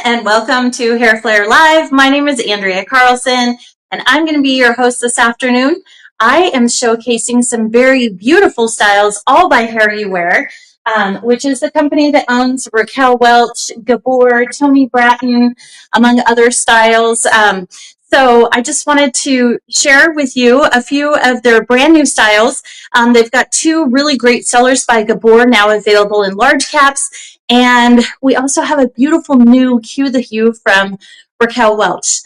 and welcome to Hair Flair Live. My name is Andrea Carlson, and I'm going to be your host this afternoon. I am showcasing some very beautiful styles, all by HairUWear, which is the company that owns Raquel Welch, Gabor, Toni Brattin, among other styles. So I just wanted to share with you a few of their brand new styles. They've got two really great sellers by Gabor now available in large caps. And we also have a beautiful new Hue the Hue from Raquel Welch.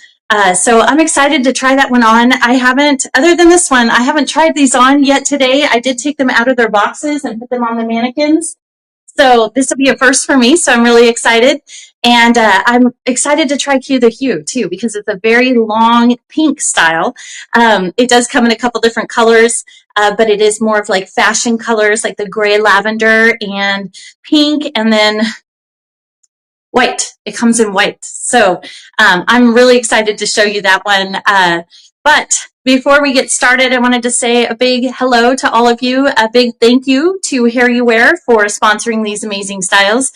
So I'm excited to try that one on. I haven't, other than this one, I haven't tried these on yet today. I did take them out of their boxes and put them on the mannequins. So this will be a first for me, so I'm really excited. And I'm excited to try Hue the Hue too, because it's a very long pink style. It does come in a couple different colors, but it is more of like fashion colors, like the gray lavender and pink, and then white. It comes in white. So I'm really excited to show you that one. But before we get started, I wanted to say a big hello to all of you. A big thank you to HairUWear for sponsoring these amazing styles.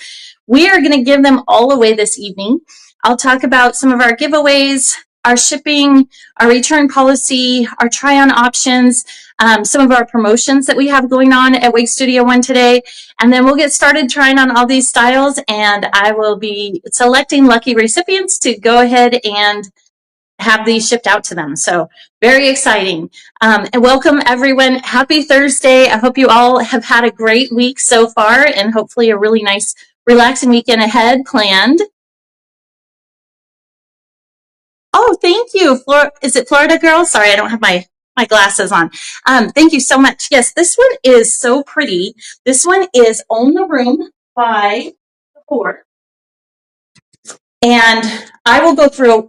We are going to give them all away this evening. I'll talk about some of our giveaways, our shipping, our return policy, our try-on options, some of our promotions that we have going on at Wig Studio One today. And then we'll get started trying on all these styles, and I will be selecting lucky recipients to go ahead and have these shipped out to them. So very exciting. And welcome everyone. Happy Thursday. I hope you all have had a great week so far, and hopefully a really nice, relaxing weekend ahead planned. Oh, thank you. Is it Florida Girl? Sorry, I don't have my glasses on. Thank you so much. Yes, this one is so pretty. This one is Own the Room by Gabor. And I will go through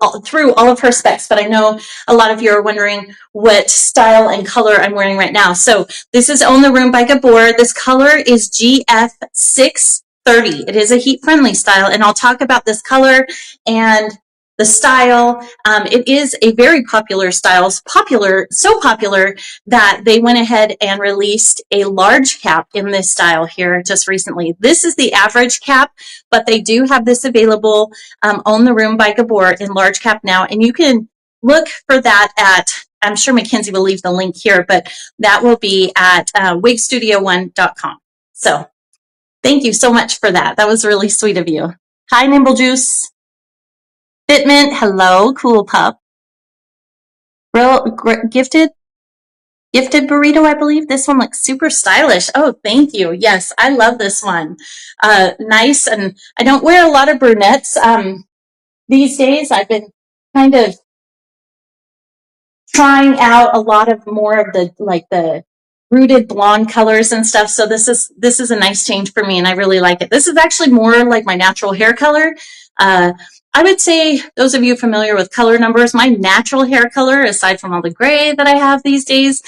all of her specs, but I know a lot of you are wondering what style and color I'm wearing right now. So this is Own the Room by Gabor. This color is GF630. It is a heat-friendly style, and I'll talk about this color and the style. It is a very popular style, so popular that they went ahead and released a large cap in this style here just recently. This is the average cap, but they do have this available, Own the Room by Gabor in large cap now, and you can look for that at, I'm sure Mackenzie will leave the link here, but that will be at wigstudio1.com. So thank you so much for that. That was really sweet of you. Hi, Nimble Juice. Fitment, hello, Cool Pup. Real gifted burrito, I believe. This one looks super stylish. Oh, thank you. Yes, I love this one. Nice, and I don't wear a lot of brunettes these days. I've been kind of trying out a lot of more of the rooted blonde colors and stuff. So this is a nice change for me, and I really like it. This is actually more like my natural hair color. I would say, those of you familiar with color numbers, my natural hair color, aside from all the gray that I have these days,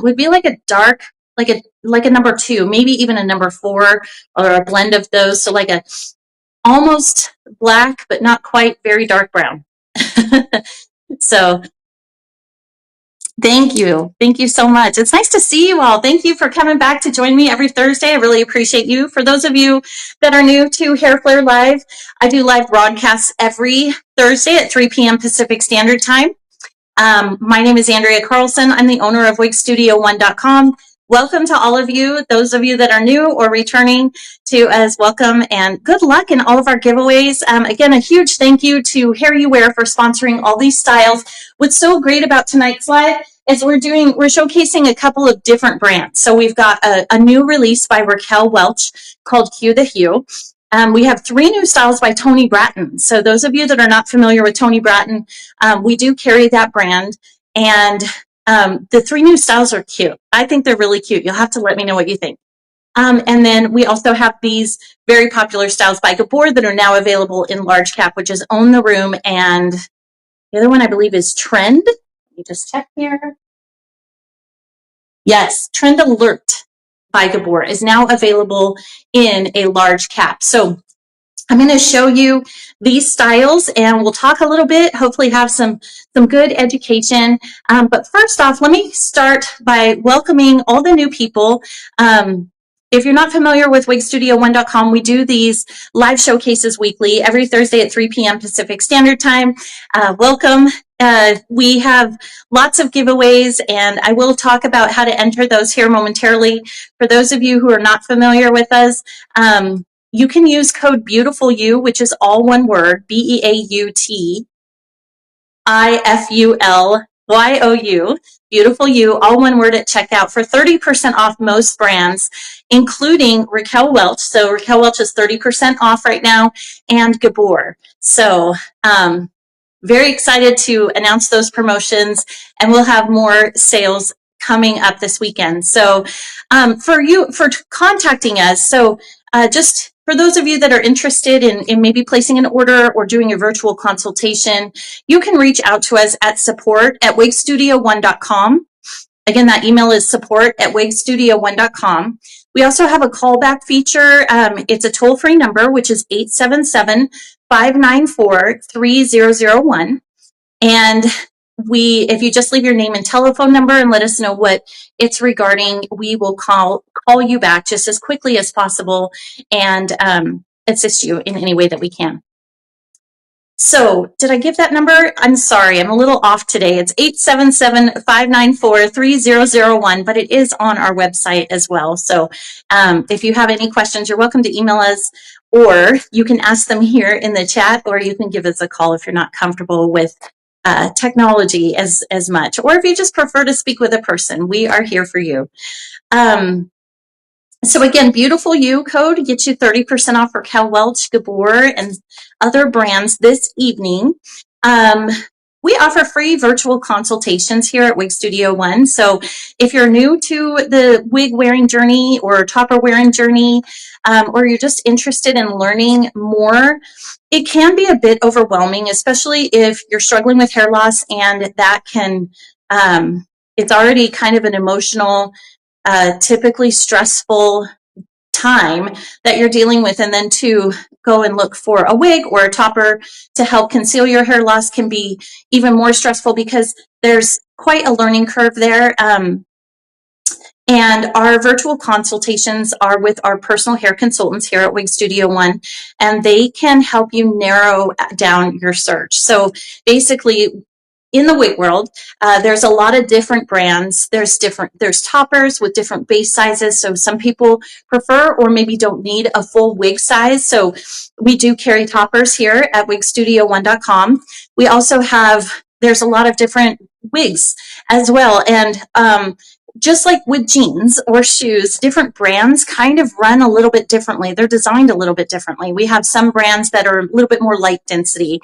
would be like a dark, like a number 2, maybe even a number 4, or a blend of those. So like a almost black, but not quite, very dark brown. So thank you. Thank you so much. It's nice to see you all. Thank you for coming back to join me every Thursday. I really appreciate you. For those of you that are new to Hair Flair Live, I do live broadcasts every Thursday at 3 p.m. Pacific Standard Time. My name is Andrea Carlson. I'm the owner of wigstudio1.com. Welcome to all of you. Those of you that are new or returning to us, welcome and good luck in all of our giveaways. Again, a huge thank you to HairUWear for sponsoring all these styles. What's so great about tonight's live is we're showcasing a couple of different brands. So we've got a new release by Raquel Welch called Hue the Hue. We have 3 new styles by Toni Brattin. So those of you that are not familiar with Toni Brattin, we do carry that brand, and the 3 new styles are cute. I think they're really cute. You'll have to let me know what you think. And then we also have these very popular styles by Gabor that are now available in large cap, which is Own the Room, and the other one I believe is Trend. Let me just check here. Yes, Trend Alert by Gabor is now available in a large cap. So I'm going to show you these styles, and we'll talk a little bit, hopefully have some good education. But first off, let me start by welcoming all the new people. If you're not familiar with wigstudio1.com, we do these live showcases weekly, every Thursday at 3 p.m. Pacific Standard Time. Welcome. We have lots of giveaways, and I will talk about how to enter those here momentarily. For those of you who are not familiar with us, you can use code BEAUTIFULYOU, which is all one word, BEAUTIFULYOU, Beautiful You, all one word at checkout for 30% off most brands, including Raquel Welch. So Raquel Welch is 30% off right now, and Gabor. So very excited to announce those promotions, and we'll have more sales coming up this weekend. So for contacting us, so just for those of you that are interested in maybe placing an order or doing a virtual consultation, you can reach out to us at support@wigstudio1.com. Again, that email is support@wigstudio1.com. We also have a callback feature. It's a toll-free number, which is 877-594-3001. And if you just leave your name and telephone number and let us know what it's regarding, we will call you back just as quickly as possible and assist you in any way that we can. So did I give that number? I'm sorry, I'm a little off today. It's 877-594-3001, but it is on our website as well. So if you have any questions, you're welcome to email us, or you can ask them here in the chat, or you can give us a call if you're not comfortable with technology as much, or if you just prefer to speak with a person, we are here for you. So again, Beautiful You code gets you 30% off Raquel Welch, Gabor, and other brands this evening. We offer free virtual consultations here at Wig Studio One. So if you're new to the wig wearing journey or topper wearing journey, or you're just interested in learning more, it can be a bit overwhelming, especially if you're struggling with hair loss, and that can, it's already kind of an emotional, typically stressful time that you're dealing with, and then to go and look for a wig or a topper to help conceal your hair loss can be even more stressful because there's quite a learning curve there. And our virtual consultations are with our personal hair consultants here at Wig Studio One, and they can help you narrow down your search. So basically, in the wig world, there's a lot of different brands. There's toppers with different base sizes. So some people prefer or maybe don't need a full wig size. So we do carry toppers here at wigstudio1.com. We also there's a lot of different wigs as well. And just like with jeans or shoes, different brands kind of run a little bit differently. They're designed a little bit differently. We have some brands that are a little bit more light density,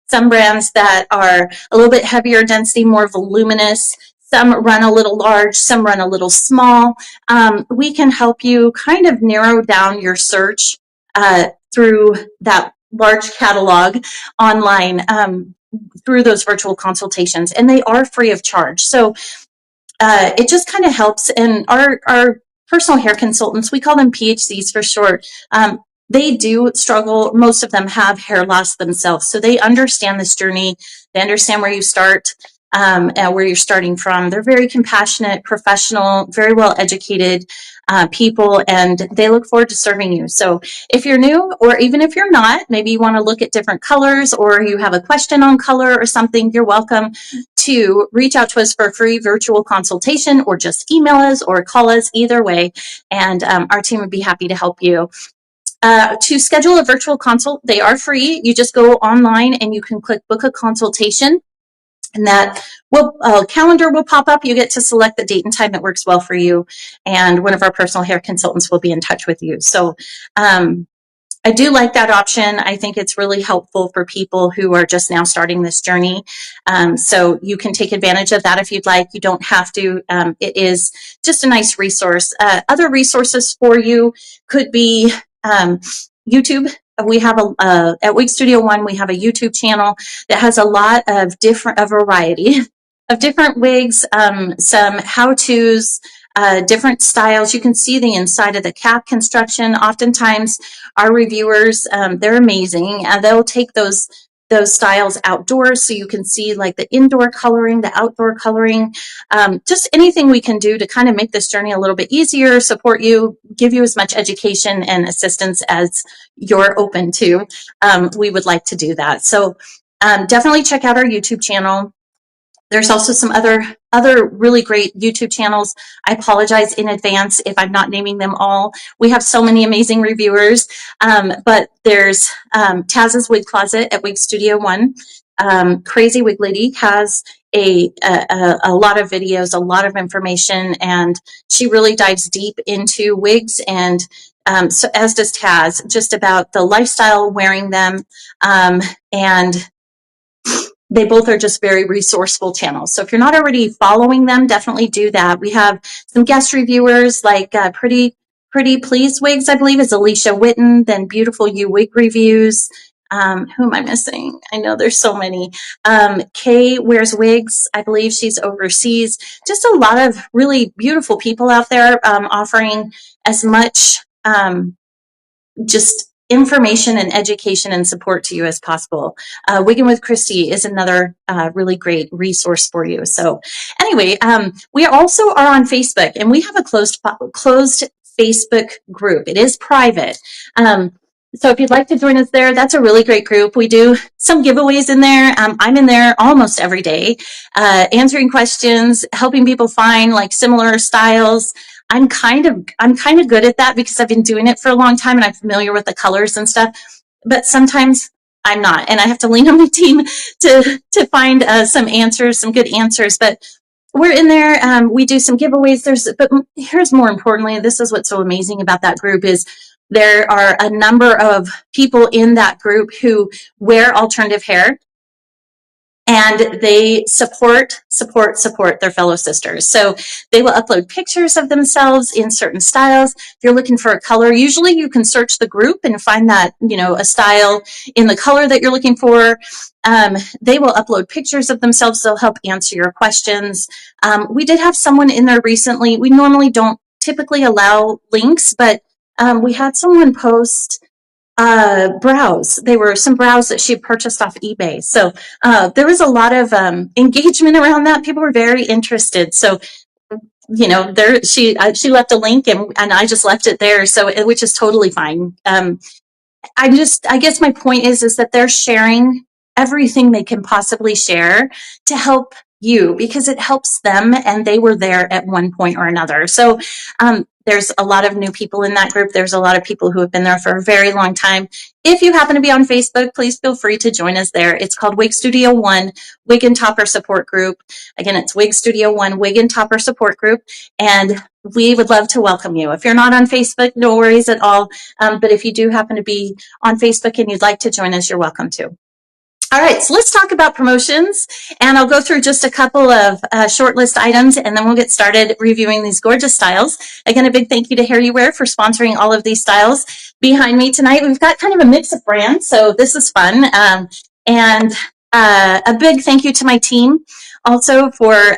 some brands that are a little bit heavier density, more voluminous. Some run a little large, some run a little small. We can help you kind of narrow down your search through that large catalog online through those virtual consultations, and they are free of charge. So it just kind of helps. And our personal hair consultants, we call them PHCs for short, they do struggle. Most of them have hair loss themselves. So they understand this journey. They understand where you start and where you're starting from. They're very compassionate, professional, very well educated people, and they look forward to serving you. So if you're new, or even if you're not, maybe you want to look at different colors, or you have a question on color or something, you're welcome to reach out to us for a free virtual consultation, or just email us or call us, either way, and our team would be happy to help you. To schedule a virtual consult, they are free. You just go online and you can click book a consultation, and that calendar will pop up. You get to select the date and time that works well for you, and one of our personal hair consultants will be in touch with you. So I do like that option. I think it's really helpful for people who are just now starting this journey. So you can take advantage of that if you'd like. You don't have to. It is just a nice resource. Other resources for you could be YouTube. We have at Wig Studio One, we have a YouTube channel that has a lot of a variety of different wigs, some how-tos, different styles. You can see the inside of the cap construction. Oftentimes, our reviewers, they're amazing. They'll take those those styles outdoors so you can see like the indoor coloring, the outdoor coloring, just anything we can do to kind of make this journey a little bit easier, support you, give you as much education and assistance as you're open to. We would like to do that. So definitely check out our YouTube channel. There's also some other really great YouTube channels. I apologize in advance if I'm not naming them all. We have so many amazing reviewers, but there's Taz's Wig Closet at Wig Studio One. Crazy Wig Lady has a lot of videos, a lot of information, and she really dives deep into wigs, and so as does Taz, just about the lifestyle wearing them, and they both are just very resourceful channels. So if you're not already following them, definitely do that. We have some guest reviewers like Pretty Please Wigs, I believe, is Alicia Witten, then Beautiful You Wig Reviews. Who am I missing? I know there's so many. Kay Wears Wigs, I believe she's overseas. Just a lot of really beautiful people out there offering as much just information and education and support to you as possible. Wiggin with Christy is another really great resource for you. So anyway, we also are on Facebook, and we have a closed Facebook group. It is private. So if you'd like to join us there, that's a really great group. We do some giveaways in there. I'm in there almost every day, answering questions, helping people find like similar styles. I'm kind of good at that because I've been doing it for a long time and I'm familiar with the colors and stuff, but sometimes I'm not, and I have to lean on my team to find some answers, some good answers. But we're in there. We do some giveaways. But here's more importantly, this is what's so amazing about that group is there are a number of people in that group who wear alternative hair, and they support their fellow sisters. So they will upload pictures of themselves in certain styles. If you're looking for a color, usually you can search the group and find that, a style in the color that you're looking for. They will upload pictures of themselves. They'll help answer your questions. We did have someone in there recently. We normally don't typically allow links, but we had someone post brows. They were some brows that she had purchased off eBay. So there was a lot of engagement around that. People were very interested. So there she left a link, and I just left it there. So which is totally fine. I guess my point is that they're sharing everything they can possibly share to help you because it helps them, and they were there at one point or another. So there's a lot of new people in that group. There's a lot of people who have been there for a very long time. If you happen to be on Facebook, please feel free to join us there. It's called Wig Studio One Wig and Topper Support Group. Again, it's Wig Studio One Wig and Topper Support Group, and we would love to welcome you. If you're not on Facebook, no worries at all. But if you do happen to be on Facebook and you'd like to join us, you're welcome to. All right, so let's talk about promotions, and I'll go through just a couple of short list items, and then we'll get started reviewing these gorgeous styles. Again, a big thank you to HairUWear for sponsoring all of these styles. Behind me tonight, we've got kind of a mix of brands, so this is fun. And a big thank you to my team also for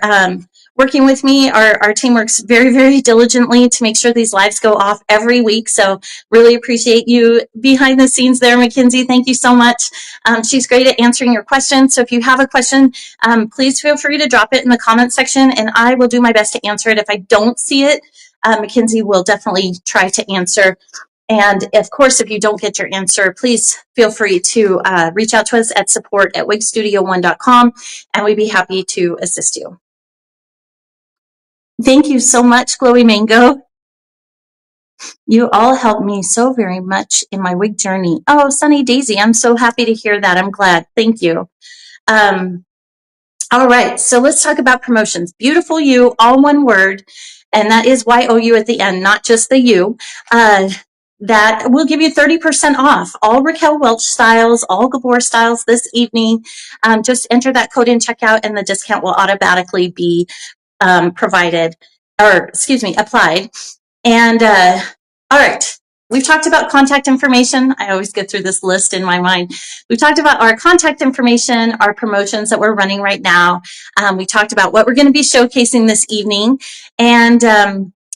working with me. Our team works very, very diligently to make sure these lives go off every week. So really appreciate you behind the scenes there, Mackenzie. Thank you so much. She's great at answering your questions. So if you have a question, please feel free to drop it in the comment section, and I will do my best to answer it. If I don't see it, Mackenzie will definitely try to answer. And of course, if you don't get your answer, please feel free to reach out to us at support@wigstudio1.com, and we'd be happy to assist you. Thank you so much, Glowy Mango. You all helped me so very much in my wig journey. Oh, Sunny Daisy, I'm so happy to hear that. I'm glad. Thank you. All right, so let's talk about promotions. Beautiful You, all one word, and that is YOU at the end, not just the U. That will give you 30% off all Raquel Welch styles, all Gabor styles this evening. Just enter that code in checkout, and the discount will automatically be applied. And all right, we've talked about contact information. I always go through this list in my mind. We've talked about our contact information, our promotions that we're running right now. We talked about what we're going to be showcasing this evening. And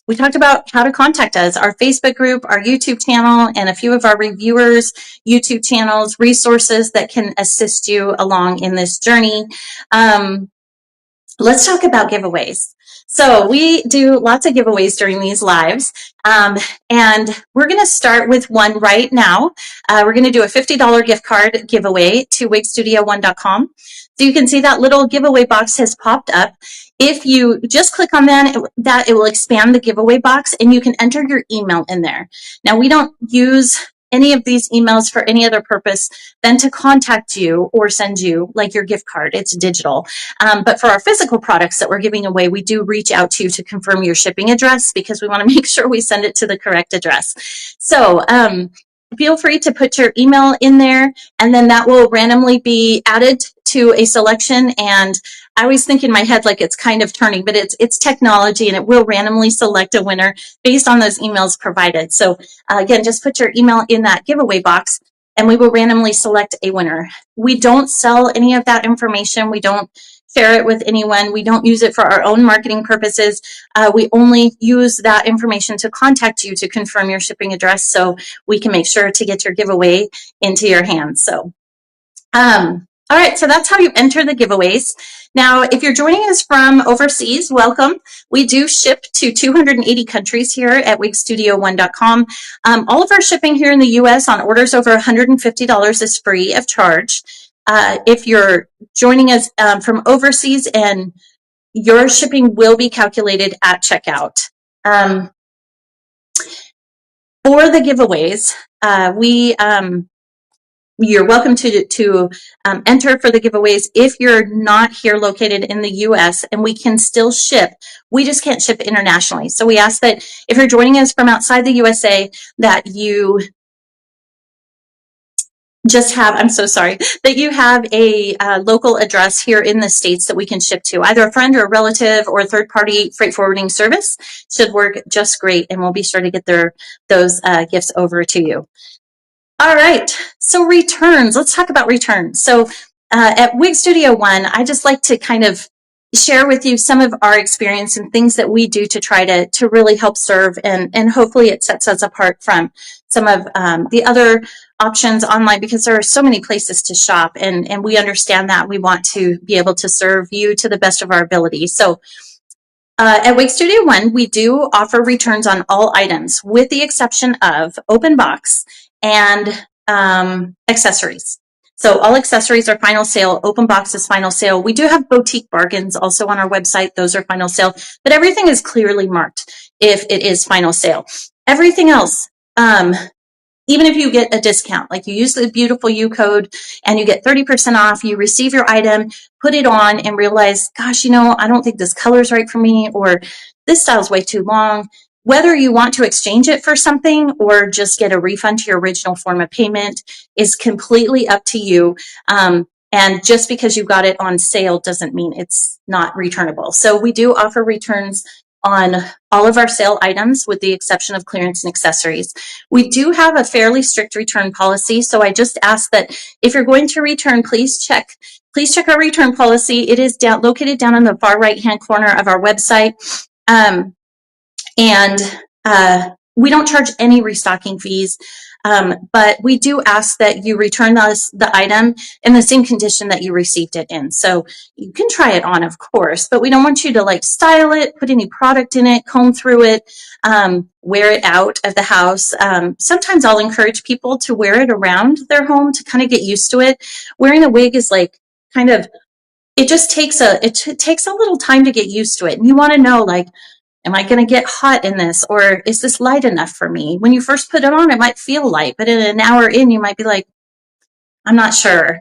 We talked about how to contact us, our Facebook group, our YouTube channel, and a few of our reviewers' YouTube channels, resources that can assist you along in this journey. Let's talk about giveaways. So we do lots of giveaways during these lives, and we're going to start with one right now. We're going to do a $50 gift card giveaway to wigstudio1.com. So you can see that little giveaway box has popped up. If you just click on that, it will expand the giveaway box, and you can enter your email in there. Now, we don't use any of these emails for any other purpose than to contact you or send you like your gift card. It's digital. But for our physical products that we're giving away, we do reach out to you to confirm your shipping address because we want to make sure we send it to the correct address. So feel free to put your email in there, and then that will randomly be added to a selection. And I always think in my head like it's kind of turning, but it's technology, and it will randomly select a winner based on those emails provided. So again, just put your email in that giveaway box, and we will randomly select a winner. We don't sell any of that information. We don't share it with anyone. We don't use it for our own marketing purposes. We only use that information to contact you to confirm your shipping address so we can make sure to get your giveaway into your hands. So, all right, so that's how you enter the giveaways. Now, if you're joining us from overseas, welcome. We do ship to 280 countries here at wigstudio1.com. All of our shipping here in the U.S. on orders over $150 is free of charge. If you're joining us from overseas, and your shipping will be calculated at checkout. For the giveaways, you're welcome to enter for the giveaways if you're not here located in the U.S., and we can still ship. We just can't ship internationally. So we ask that if you're joining us from outside the USA, that you just have, I'm so sorry, that you have a local address here in the States that we can ship to. Either a friend or a relative or a third-party freight forwarding service should work just great, and we'll be sure to get those gifts over to you. All right, so returns. Let's talk about returns. So at Wig Studio One, I just like to kind of share with you some of our experience and things that we do to try to really help serve, and hopefully it sets us apart from some of the other options online, because there are so many places to shop, and we understand that. We want to be able to serve you to the best of our ability. So at Wig Studio One, we do offer returns on all items, with the exception of open box and accessories. So all accessories are final sale. Open box is final sale. We do have boutique bargains also on our website. Those are final sale, but everything is clearly marked if it is final sale. Everything else, even if you get a discount, like you use the beautiful U code and you get 30% off, you receive your item, put it on, and realize, gosh, I don't think this color is right for me, or this style is way too long. Whether you want to exchange it for something or just get a refund to your original form of payment is completely up to you. And just because you got it on sale doesn't mean it's not returnable. So we do offer returns on all of our sale items, with the exception of clearance and accessories. We do have a fairly strict return policy, so I just ask that if you're going to return, please check our return policy. It is located down in the far right-hand corner of our website. We don't charge any restocking fees, but we do ask that you return the item in the same condition that you received it in. So you can try it on, of course, but we don't want you to style it, put any product in it, comb through it, wear it out of the house. Sometimes I'll encourage people to wear it around their home to kind of get used to it. Wearing a wig is it just takes it takes a little time to get used to it. And you want to know, am I going to get hot in this, or is this light enough for me? When you first put it on, it might feel light, but in an hour in, you might be like, I'm not sure,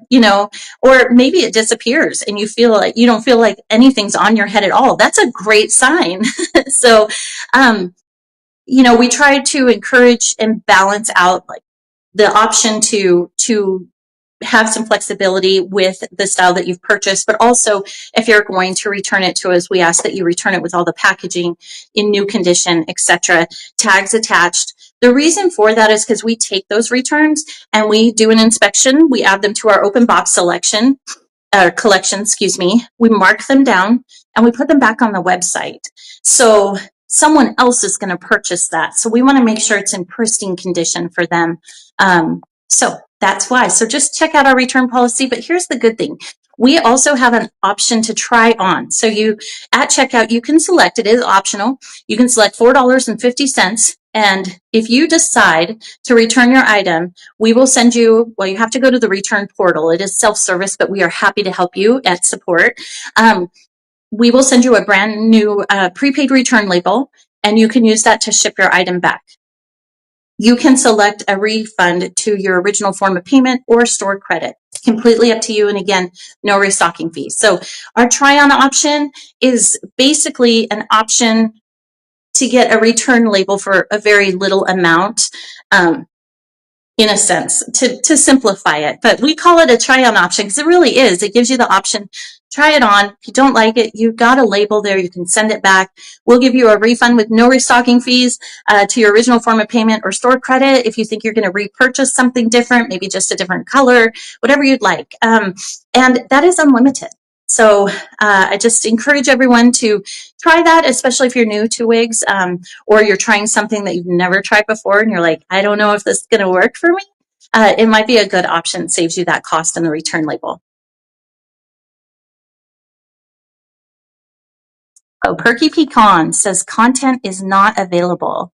or maybe it disappears and you don't feel like anything's on your head at all. That's a great sign. So, we try to encourage and balance out the option to have some flexibility with the style that you've purchased, but also if you're going to return it to us, we ask that you return it with all the packaging in new condition, etc., tags attached. The reason for that is because we take those returns and we do an inspection. We add them to our open box collection, we mark them down and we put them back on the website. So someone else is going to purchase that. So we want to make sure it's in pristine condition for them. So that's why. So just check out our return policy. But here's the good thing. We also have an option to try on. So you, at checkout, you can select, it is optional. You can select $4.50. And if you decide to return your item, we will send you, well, you have to go to the return portal. It is self-service, but we are happy to help you at support. We will send you a brand new prepaid return label, and you can use that to ship your item back. You can select a refund to your original form of payment or store credit. Completely up to you. And again, no restocking fees. So our try-on option is basically an option to get a return label for a very little amount. In a sense, to simplify it. But we call it a try-on option because it really is. It gives you the option, try it on. If you don't like it, you've got a label there. You can send it back. We'll give you a refund with no restocking fees to your original form of payment or store credit. If you think you're going to repurchase something different, maybe just a different color, whatever you'd like. And that is unlimited. So I just encourage everyone to try that, especially if you're new to wigs or you're trying something that you've never tried before and you're like, I don't know if this is going to work for me. It might be a good option. Saves you that cost and the return label. Oh, Perky Pecan says content is not available.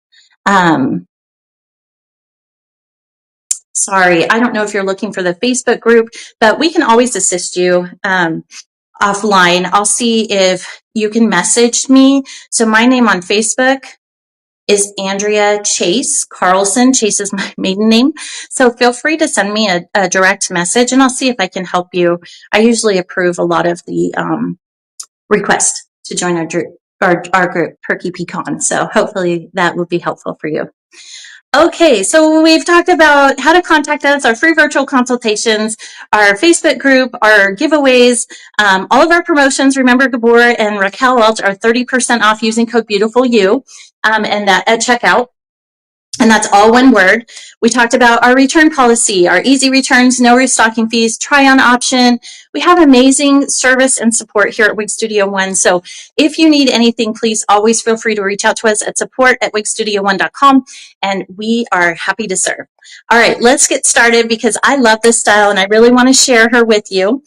Sorry, I don't know if you're looking for the Facebook group, but we can always assist you. Offline, I'll see if you can message me. So my name on Facebook is Andrea Chase Carlson. Chase is my maiden name. So feel free to send me a direct message and I'll see if I can help you. I usually approve a lot of the requests to join our group, Perky Pecan. So hopefully that will be helpful for you. Okay, so we've talked about how to contact us, our free virtual consultations, our Facebook group, our giveaways, all of our promotions. Remember, Gabor and Raquel Welch are 30% off using code BeautifulYou, and that at checkout. And that's all one word. We talked about our return policy, our easy returns, no restocking fees, try-on option. We have amazing service and support here at Wig Studio One. So if you need anything, please always feel free to reach out to us at support@wigstudio1.com, and we are happy to serve. All right, let's get started because I love this style and I really want to share her with you.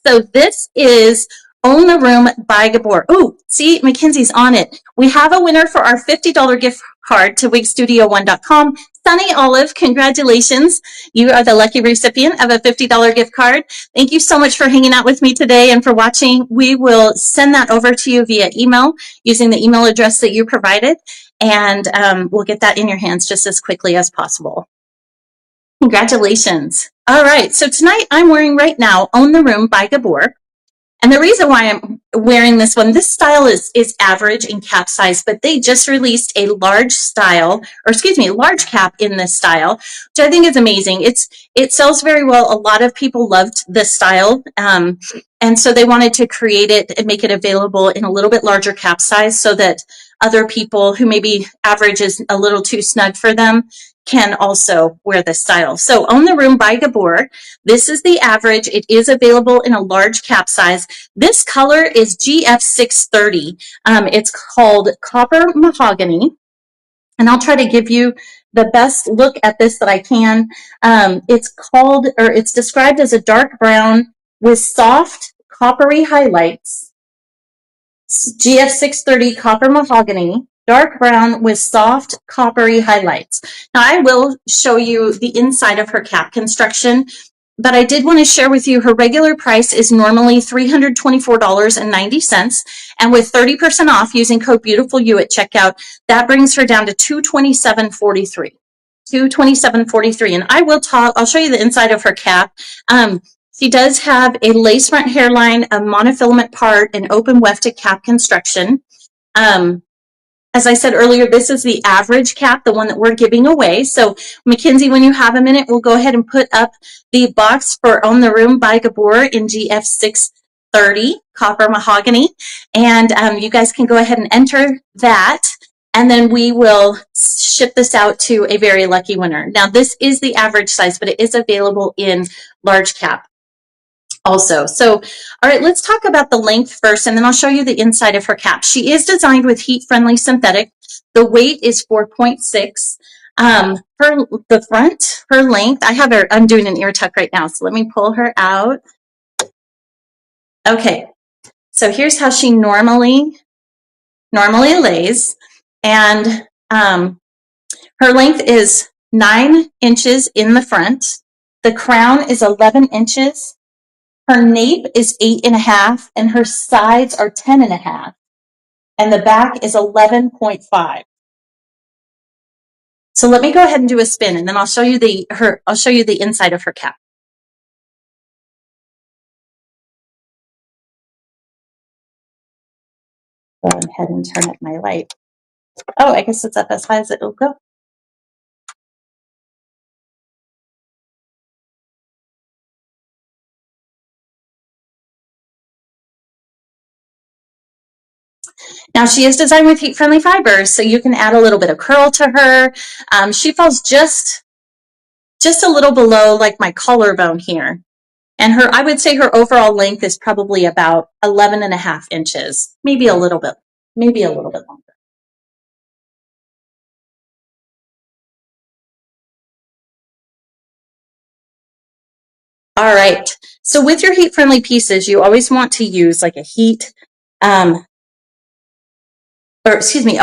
So this is Own the Room by Gabor. Oh, see, Mackenzie's on it. We have a winner for our $50 gift card to wigstudio1.com. Sunny Olive, congratulations. You are the lucky recipient of a $50 gift card. Thank you so much for hanging out with me today and for watching. We will send that over to you via email using the email address that you provided, and we'll get that in your hands just as quickly as possible. Congratulations. All right, so tonight I'm wearing right now Own the Room by Gabor. And the reason why I'm wearing this one, this style is average in cap size, but they just released a large large cap in this style, which I think is amazing. It sells very well. A lot of people loved this style. And so they wanted to create it and make it available in a little bit larger cap size so that other people who maybe average is a little too snug for them can also wear this style. So Own the Room by Gabor. This is the average. It is available in a large cap size. This color is GF630. It's called Copper Mahogany. And I'll try to give you the best look at this that I can. It's described as a dark brown with soft coppery highlights. GF630 Copper Mahogany. Dark brown with soft coppery highlights. Now I will show you the inside of her cap construction, but I did want to share with you her regular price is normally $324.90, and with 30% off using code BeautifulYou at checkout, that brings her down to $227.43. $227.43, and I'll show you the inside of her cap. She does have a lace front hairline, a monofilament part, and open wefted cap construction. As I said earlier, this is the average cap, the one that we're giving away. So, Mackenzie, when you have a minute, we'll go ahead and put up the box for Own the Room by Gabor in GF630 Copper Mahogany. And you guys can go ahead and enter that. And then we will ship this out to a very lucky winner. Now, this is the average size, but it is available in large cap. also. So, all right, let's talk about the length first, and then I'll show you the inside of her cap. She is designed with heat-friendly synthetic. The weight is 4.6. The front, her length, I'm doing an ear tuck right now, so let me pull her out. Okay, so here's how she normally lays, and her length is 9 inches in the front. The crown is 11 inches. Her nape is 8.5, and her sides are 10.5, and the back is 11.5. So let me go ahead and do a spin, and then I'll show you the inside of her cap. Go ahead and turn up my light. Oh, I guess it's up as high as it'll go. Now, she is designed with heat-friendly fibers, so you can add a little bit of curl to her. She falls just a little below like my collarbone here. And I would say her overall length is probably about 11.5 inches, maybe a little bit longer. All right. So with your heat-friendly pieces, you always want to use like a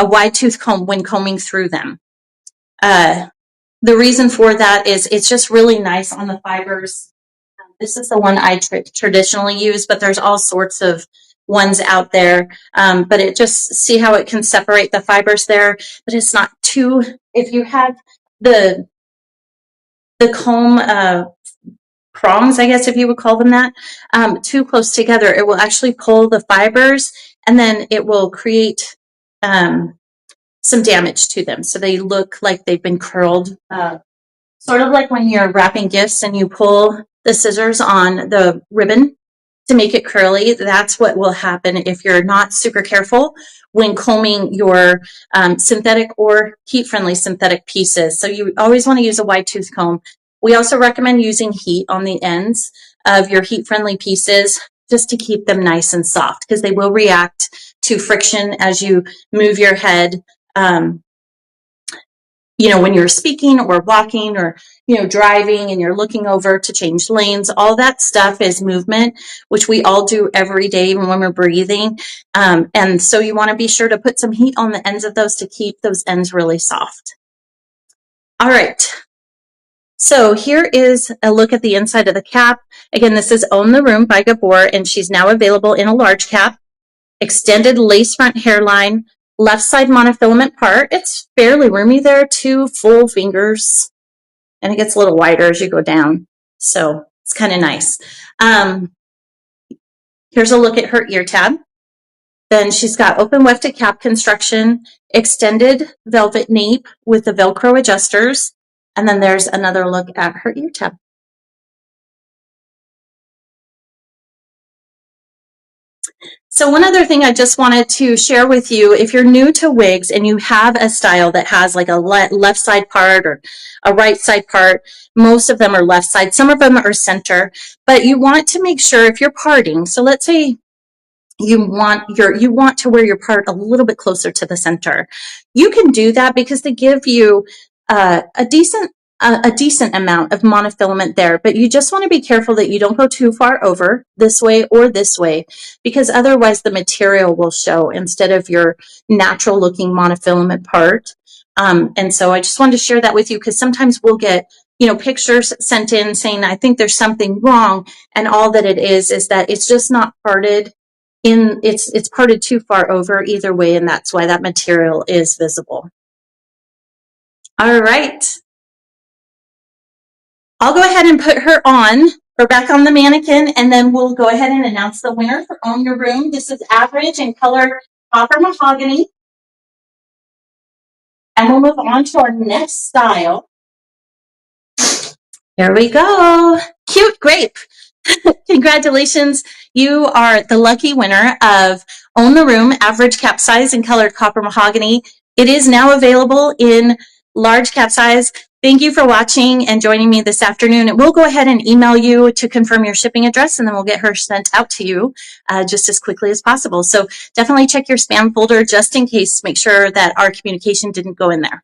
wide tooth comb when combing through them. The reason for that is it's just really nice on the fibers. This is the one I traditionally use, but there's all sorts of ones out there. But it just, see how it can separate the fibers there, but it's not too, if you have the comb prongs, I guess if you would call them that, too close together, it will actually pull the fibers, and then it will create some damage to them. So they look like they've been curled, sort of like when you're wrapping gifts and you pull the scissors on the ribbon to make it curly. That's what will happen if you're not super careful when combing your synthetic or heat-friendly synthetic pieces. So you always want to use a wide tooth comb. We also recommend using heat on the ends of your heat-friendly pieces just to keep them nice and soft, because they will react to friction as you move your head, when you're speaking or walking or, driving and you're looking over to change lanes. All that stuff is movement, which we all do every day when we're breathing. And so you want to be sure to put some heat on the ends of those to keep those ends really soft. All right. So here is a look at the inside of the cap. Again, this is Own the Room by Gabor, and she's now available in a large cap. Extended lace front hairline, left side monofilament part. It's fairly roomy there, 2 full fingers, and it gets a little wider as you go down. So it's kind of nice. Here's a look at her ear tab. Then she's got open wefted cap construction, extended velvet nape with the Velcro adjusters. And then there's another look at her ear tab. So one other thing I just wanted to share with you, if you're new to wigs and you have a style that has like a left side part or a right side part, most of them are left side, some of them are center, but you want to make sure if you're parting, so let's say you want to wear your part a little bit closer to the center. You can do that because they give you a decent amount of monofilament there, but you just want to be careful that you don't go too far over this way or this way, because otherwise the material will show instead of your natural looking monofilament part. And so I just wanted to share that with you, because sometimes we'll get pictures sent in saying, I think there's something wrong, and all that it is that it's just not parted it's parted too far over either way, and that's why that material is visible. All right. I'll go ahead and put her back on the mannequin, and then we'll go ahead and announce the winner for Own Your Room. This is average in color copper mahogany. And we'll move on to our next style. Here we go. Cute grape. Congratulations. You are the lucky winner of Own the Room, average cap size in colored copper mahogany. It is now available in large cap size. Thank you for watching and joining me this afternoon. We'll go ahead and email you to confirm your shipping address, and then we'll get her sent out to you just as quickly as possible. So definitely check your spam folder just in case, make sure that our communication didn't go in there.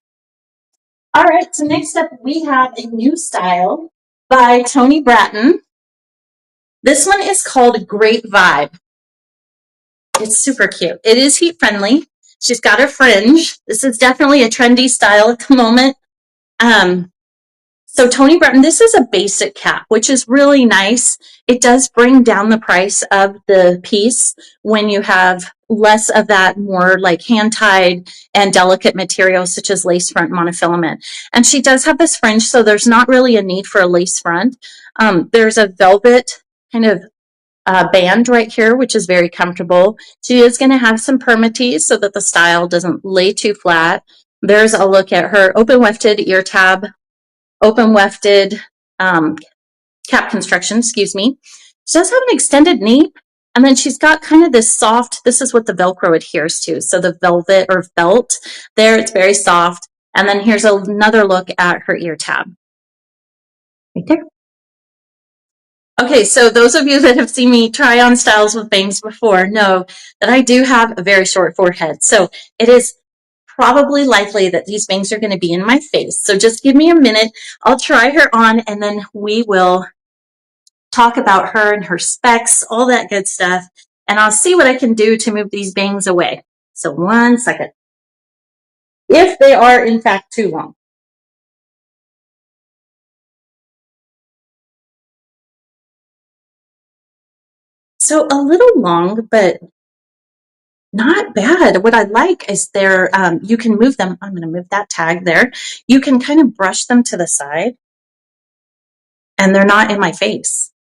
All right, so next up we have a new style by Toni Brattin. This one is called Great Vibe. It's super cute. It is heat friendly. She's got a fringe. This is definitely a trendy style at the moment. So Toni Brattin, this is a basic cap, which is really nice. It does bring down the price of the piece when you have less of that more like hand-tied and delicate material such as lace front monofilament. And she does have this fringe, so there's not really a need for a lace front. There's a velvet kind of band right here, which is very comfortable. She is going to have some permatease so that the style doesn't lay too flat. There's a look at her open wefted ear tab, open wefted cap construction, excuse me. She does have an extended nape, and then she's got kind of this soft, this is what the Velcro adheres to. So the velvet or felt there, it's very soft. And then here's another look at her ear tab. Right there. Okay, so those of you that have seen me try on styles with bangs before know that I do have a very short forehead. So it is probably likely that these bangs are going to be in my face. So just give me a minute. I'll try her on, and then we will talk about her and her specs, all that good stuff. And I'll see what I can do to move these bangs away. So 1 second. If they are, in fact, too long. So a little long, but not bad. What I like is they're, you can move them. I'm going to move that tag there. You can kind of brush them to the side, and they're not in my face.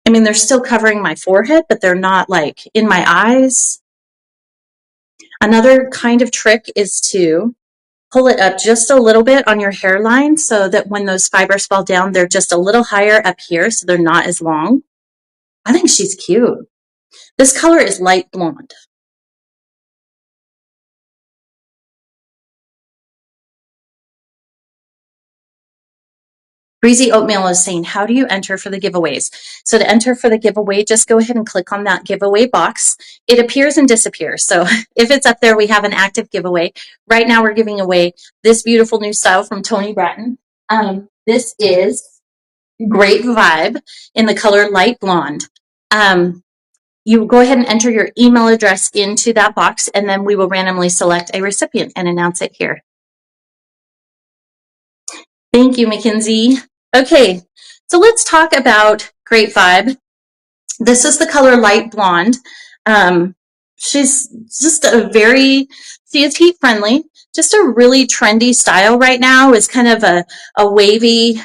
I mean, they're still covering my forehead, but they're not like in my eyes. Another kind of trick is to pull it up just a little bit on your hairline so that when those fibers fall down, they're just a little higher up here so they're not as long. I think she's cute. This color is light blonde. Breezy Oatmeal is saying, how do you enter for the giveaways? So to enter for the giveaway, just go ahead and click on that giveaway box. It appears and disappears. So if it's up there, we have an active giveaway. Right now we're giving away this beautiful new style from Toni Brattin. This is Great Vibe in the color light blonde. You go ahead and enter your email address into that box, and then we will randomly select a recipient and announce it here. Thank you, Mackenzie. Okay, so let's talk about Great Vibe. This is the color light blonde. She's just she is heat friendly, just a really trendy style right now. Is kind of a wavy,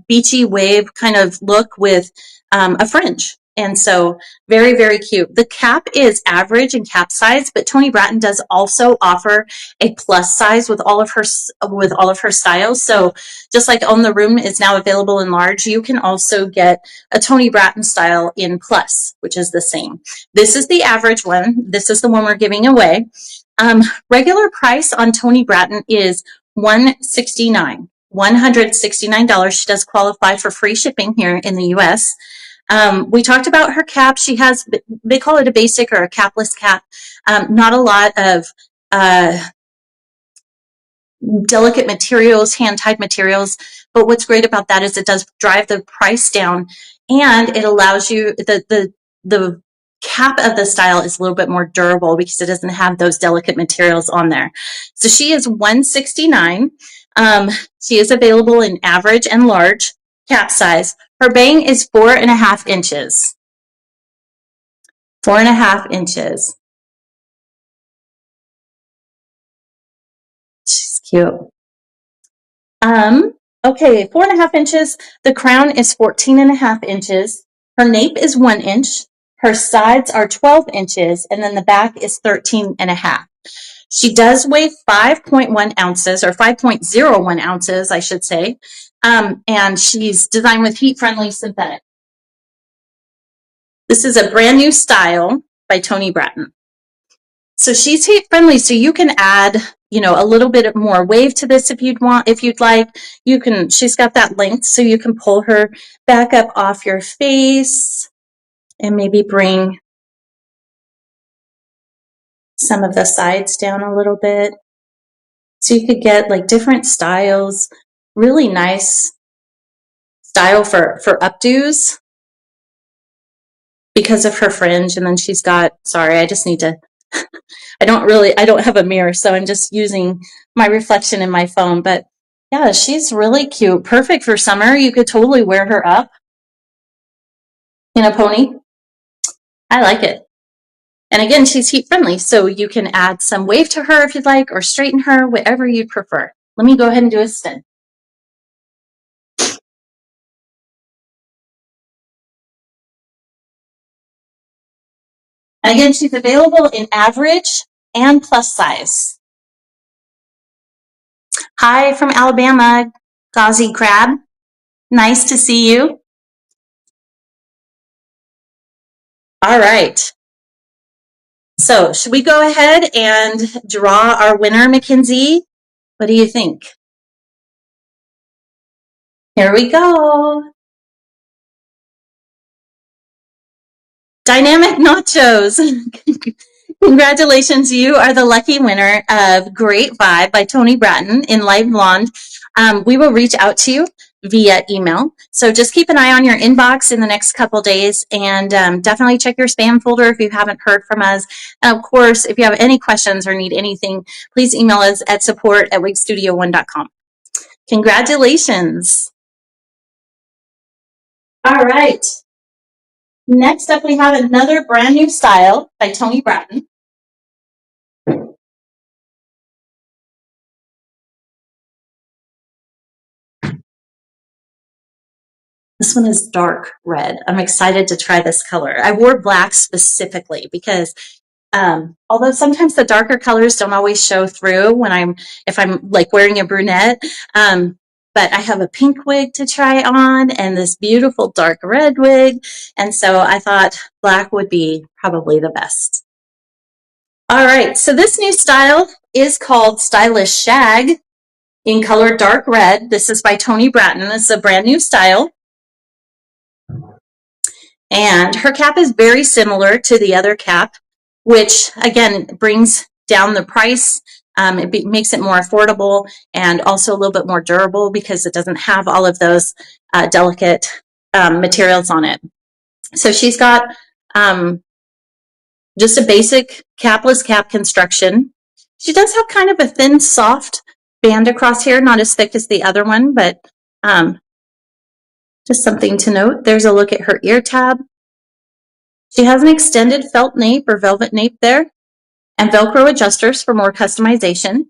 beachy wave kind of look with a fringe. And so very, very cute. The cap is average in cap size, but Toni Brattin does also offer a plus size with all of her styles. So just like Own the Room is now available in large, you can also get a Toni Brattin style in plus, which is the same. This is the average one. This is the one we're giving away. Regular price on Toni Brattin is $169. $169. She does qualify for free shipping here in the US. We talked about her cap. She has, they call it a basic or a capless cap. Not a lot of delicate materials, hand-tied materials. But what's great about that is it does drive the price down, and it allows you, the cap of the style is a little bit more durable because it doesn't have those delicate materials on there. So she is $169. She is available in average and large cap size. Her bang is 4.5 inches. 4.5 inches. She's cute. Okay, 4.5 inches. The crown is 14.5 inches. Her nape is 1 inch. Her sides are 12 inches, and then the back is 13.5. She does weigh 5.1 ounces, or 5.01 ounces, I should say. And she's designed with heat-friendly synthetic. This is a brand new style by Toni Brattin. So she's heat-friendly, so you can add you know, a little bit more wave to this if you'd like. You can, she's got that length, so you can pull her back up off your face and maybe bring some of the sides down a little bit. So you could get like different styles, really nice style for updos because of her fringe. And then she's got, sorry, I just need to, I don't have a mirror, so I'm just using my reflection in my phone. But yeah, she's really cute. Perfect for summer. You could totally wear her up in a pony. I like it. And again, she's heat friendly, so you can add some wave to her if you'd like, or straighten her, whatever you prefer. Let me go ahead and do a spin. And again, she's available in average and plus size. Hi from Alabama, Gauzy Crab. Nice to see you. All right. So should we go ahead and draw our winner, Mackenzie? What do you think? Here we go. Dynamic Nachos. Congratulations, you are the lucky winner of Great Vibe by Toni Brattin in Live Blonde. We will reach out to you via email. So just keep an eye on your inbox in the next couple days, and definitely check your spam folder if you haven't heard from us. And of course, if you have any questions or need anything, please email us at support@wigstudio1.com. Congratulations. All right. Next up, we have another brand new style by Toni Brattin. This one is dark red. I'm excited to try this color. I wore black specifically because although sometimes the darker colors don't always show through when if I'm like wearing a brunette, but I have a pink wig to try on and this beautiful dark red wig. And so I thought black would be probably the best. All right, so this new style is called Stylish Shag in color dark red. This is by Toni Brattin. This is a brand new style. And her cap is very similar to the other cap, which again brings down the price. It makes it more affordable and also a little bit more durable because it doesn't have all of those delicate materials on it. So she's got just a basic capless cap construction. She does have kind of a thin, soft band across here, not as thick as the other one, but just something to note. There's a look at her ear tab. She has an extended felt nape or velvet nape there, and Velcro adjusters for more customization.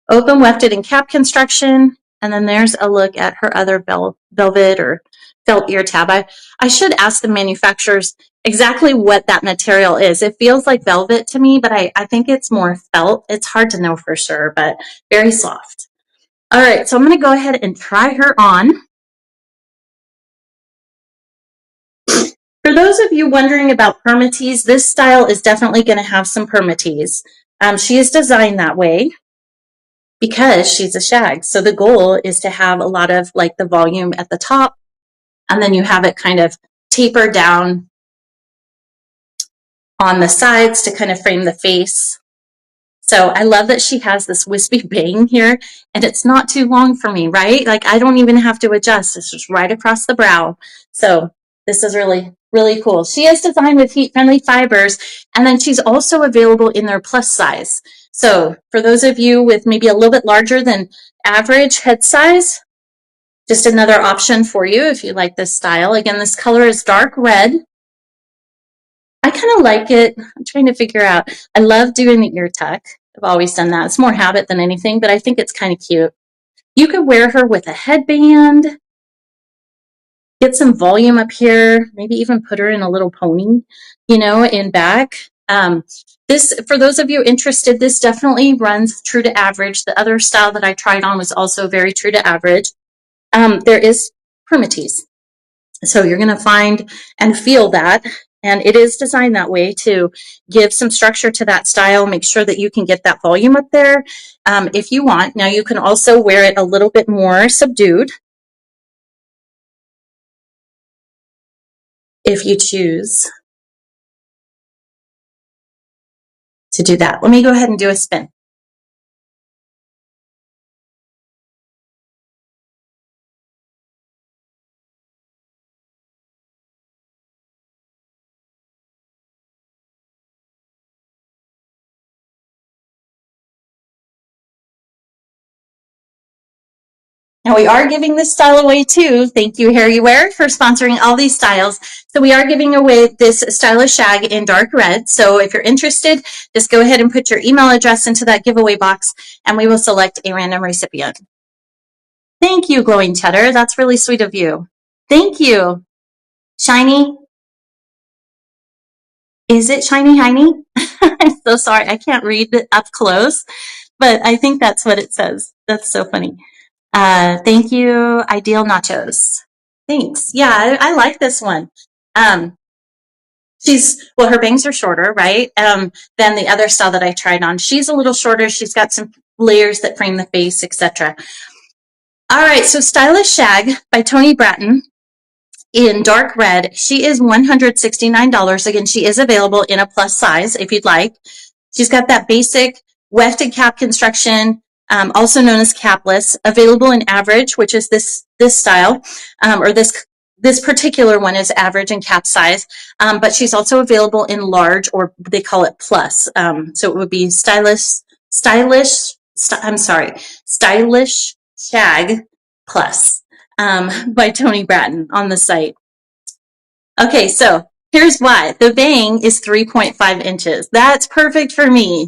Open wefted and cap construction, and then there's a look at her other velvet or felt ear tab. I should ask the manufacturers exactly what that material is. It feels like velvet to me, but I think it's more felt. It's hard to know for sure, but very soft. All right, so I'm going to go ahead and try her on. For those of you wondering about permatease, this style is definitely going to have some permatease. She is designed that way because she's a shag. So the goal is to have a lot of like the volume at the top, and then you have it kind of taper down on the sides to kind of frame the face. So I love that she has this wispy bang here, and it's not too long for me, right? Like I don't even have to adjust. It's just right across the brow. So this is really, really cool. She is designed with heat-friendly fibers, and then she's also available in their plus size. So for those of you with maybe a little bit larger than average head size, just another option for you if you like this style. Again, this color is dark red. I kind of like it. I'm trying to figure out. I love doing the ear tuck. I've always done that. It's more habit than anything, but I think it's kind of cute. You could wear her with a headband, get some volume up here, maybe even put her in a little pony, you know, in back. This, for those of you interested, this definitely runs true to average. The other style that I tried on was also very true to average. There is permatease. So you're going to find and feel that And it is designed that way to give some structure to that style, make sure that you can get that volume up there if you want. Now you can also wear it a little bit more subdued if you choose to do that. Let me go ahead and do a spin. Now we are giving this style away too. Thank you, HairUWear, for sponsoring all these styles. So we are giving away this stylish shag in dark red. So if you're interested, just go ahead and put your email address into that giveaway box and we will select a random recipient. Thank you, Glowing Cheddar. That's really sweet of you. Thank you. Shiny? Is it Shiny Heiny? I'm so sorry. I can't read it up close, but I think that's what it says. That's so funny. Thank you, Ideal Nachos. Thanks. Yeah, I like this one. Well, her bangs are shorter, right? Than the other style that I tried on. She's a little shorter. She's got some layers that frame the face, etc. All right, so Stylish Shag by Toni Brattin in dark red. She is $169. Again, she is available in a plus size if you'd like. She's got that basic wefted cap construction, also known as capless, available in average, which is this style, or this particular one is average and cap size, but she's also available in large, or they call it plus. So it would be stylish shag plus by Toni Brattin on the site. Okay, so here's why. The bang is 3.5 inches. That's perfect for me.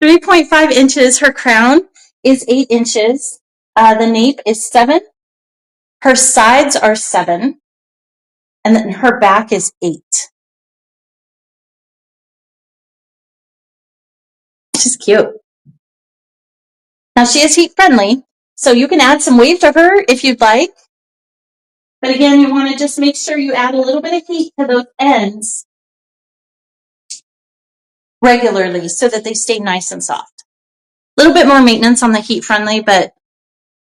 3.5 inches. Her crown is 8 inches. The nape is 7. Her sides are 7. And then her back is 8. She's cute. Now she is heat friendly, so you can add some wave to her if you'd like. But again, you want to just make sure you add a little bit of heat to those ends regularly so that they stay nice and soft. A little bit more maintenance on the heat friendly, but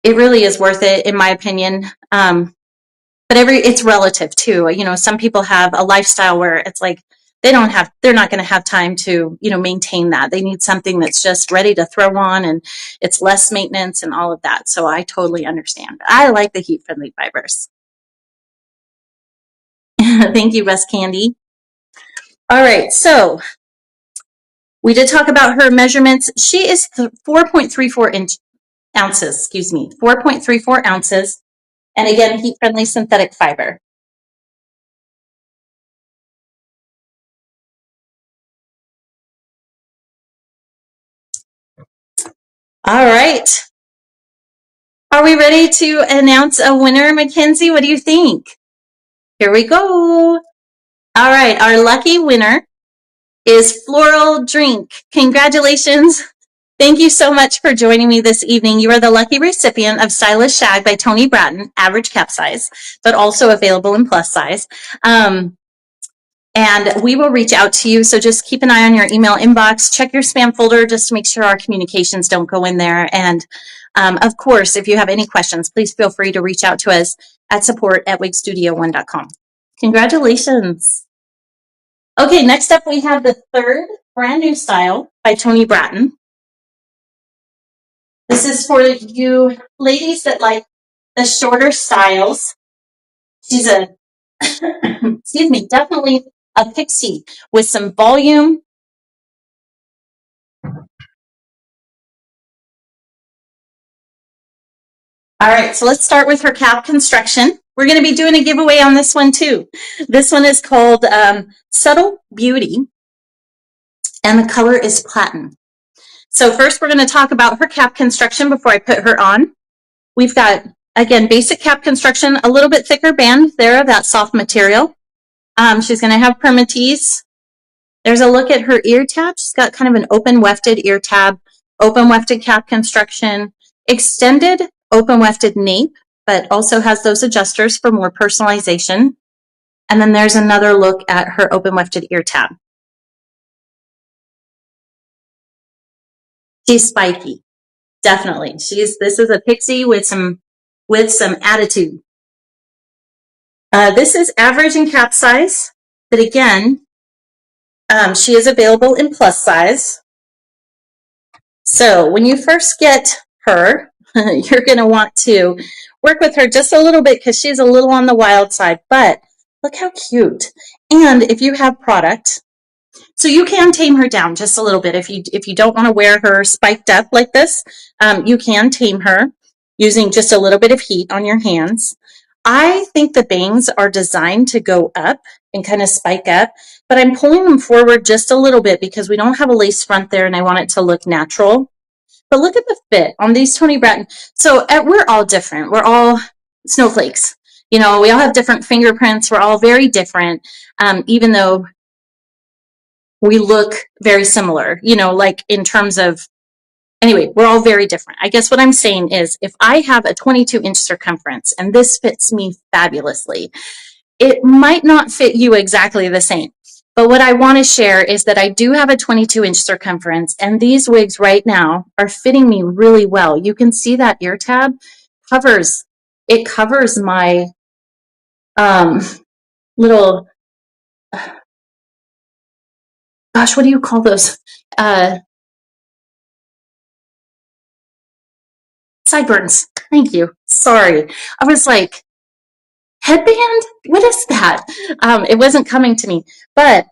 it really is worth it in my opinion. But it's relative too. You know, some people have a lifestyle where it's like they're not going to have time to, maintain that. They need something that's just ready to throw on and it's less maintenance and all of that. So I totally understand. I like the heat friendly fibers. Thank you, Wes Candy. All right, so we did talk about her measurements. She is 4.34 ounces, 4.34 ounces. And again, heat-friendly synthetic fiber. All right. Are we ready to announce a winner, Mackenzie? What do you think? Here we go. All right, our lucky winner is Floral Drink. Congratulations. Thank you so much for joining me this evening. You are the lucky recipient of Stylish Shag by Toni Brattin, average cap size, but also available in plus size. And we will reach out to you. So just keep an eye on your email inbox. Check your spam folder just to make sure our communications don't go in there. And of course, if you have any questions, please feel free to reach out to us at support@wigstudio1.com. Congratulations. Okay, next up we have the third brand new style by Toni Brattin. This is for you ladies that like the shorter styles. She's definitely a pixie with some volume. All right, so let's start with her cap construction. We're going to be doing a giveaway on this one too. This one is called Subtle Beauty, and the color is platinum. So first we're going to talk about her cap construction before I put her on. We've got, again, basic cap construction, a little bit thicker band there of that soft material. She's going to have permatease. There's a look at her ear tab. She's got kind of an open wefted ear tab, open wefted cap construction, extended open wefted nape, but also has those adjusters for more personalization. And then there's another look at her open wefted ear tab. She's spiky, definitely. This is a pixie with some attitude. This is average in cap size, but again, she is available in plus size. So when you first get her, you're going to want to work with her just a little bit because she's a little on the wild side, but look how cute. And if you have product, so you can tame her down just a little bit. If you don't want to wear her spiked up like this, you can tame her using just a little bit of heat on your hands. I think the bangs are designed to go up and kind of spike up, but I'm pulling them forward just a little bit because we don't have a lace front there and I want it to look natural. But look at the fit on these Toni Brattin. So we're all different. We're all snowflakes. You know, we all have different fingerprints. We're all very different, even though we look very similar, you know, like in terms of, anyway, we're all very different. I guess what I'm saying is if I have a 22-inch circumference and this fits me fabulously, it might not fit you exactly the same. But what I want to share is that I do have a 22-inch circumference, and these wigs right now are fitting me really well. You can see that ear tab covers my little, gosh, what do you call those? Sideburns. Thank you. Sorry. I was like, headband? What is that? It wasn't coming to me. But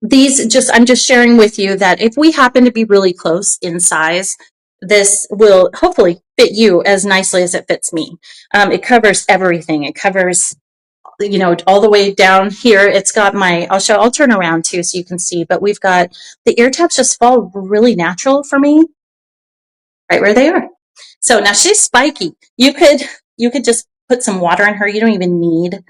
I'm just sharing with you that if we happen to be really close in size, this will hopefully fit you as nicely as it fits me. It covers everything. It covers, you know, all the way down here. It's got I'll turn around too so you can see, but we've got the ear tabs just fall really natural for me right where they are. So now she's spiky. You could just put some water in her. You don't even need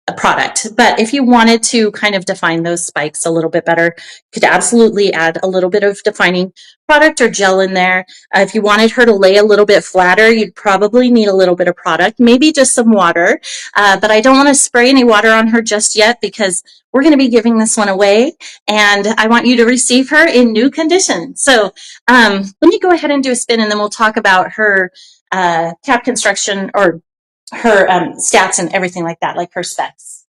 a product. But if you wanted to kind of define those spikes a little bit better, you could absolutely add a little bit of defining product or gel in there. If you wanted her to lay a little bit flatter, you'd probably need a little bit of product, maybe just some water. But I don't want to spray any water on her just yet because we're going to be giving this one away and I want you to receive her in new condition. So let me go ahead and do a spin and then we'll talk about her cap construction or her stats and everything like that, like her specs.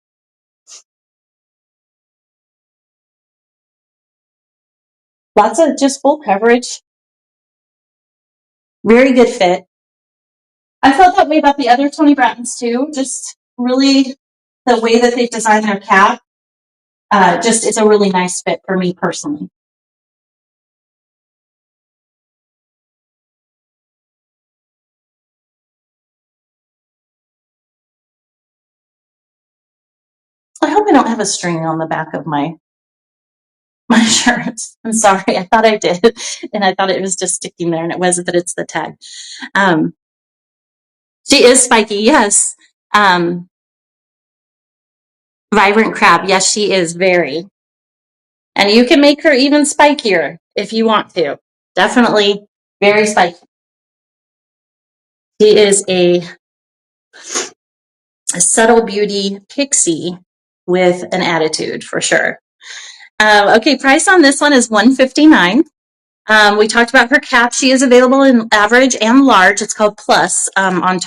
Lots of just full coverage. Very good fit. I felt that way about the other Toni Brattins too. Just really the way that they've designed their cap. Just it's a really nice fit for me personally. I hope I don't have a string on the back of my shirt. I'm sorry. I thought I did. And I thought it was just sticking there and it wasn't, that it's the tag. She is spiky. Yes. Vibrant crab. Yes, she is very. And you can make her even spikier if you want to. Definitely very spiky. She is a subtle beauty pixie with an attitude for sure. Okay, price on this one is $159. We talked about her cap. She is available in average and large. It's called Plus on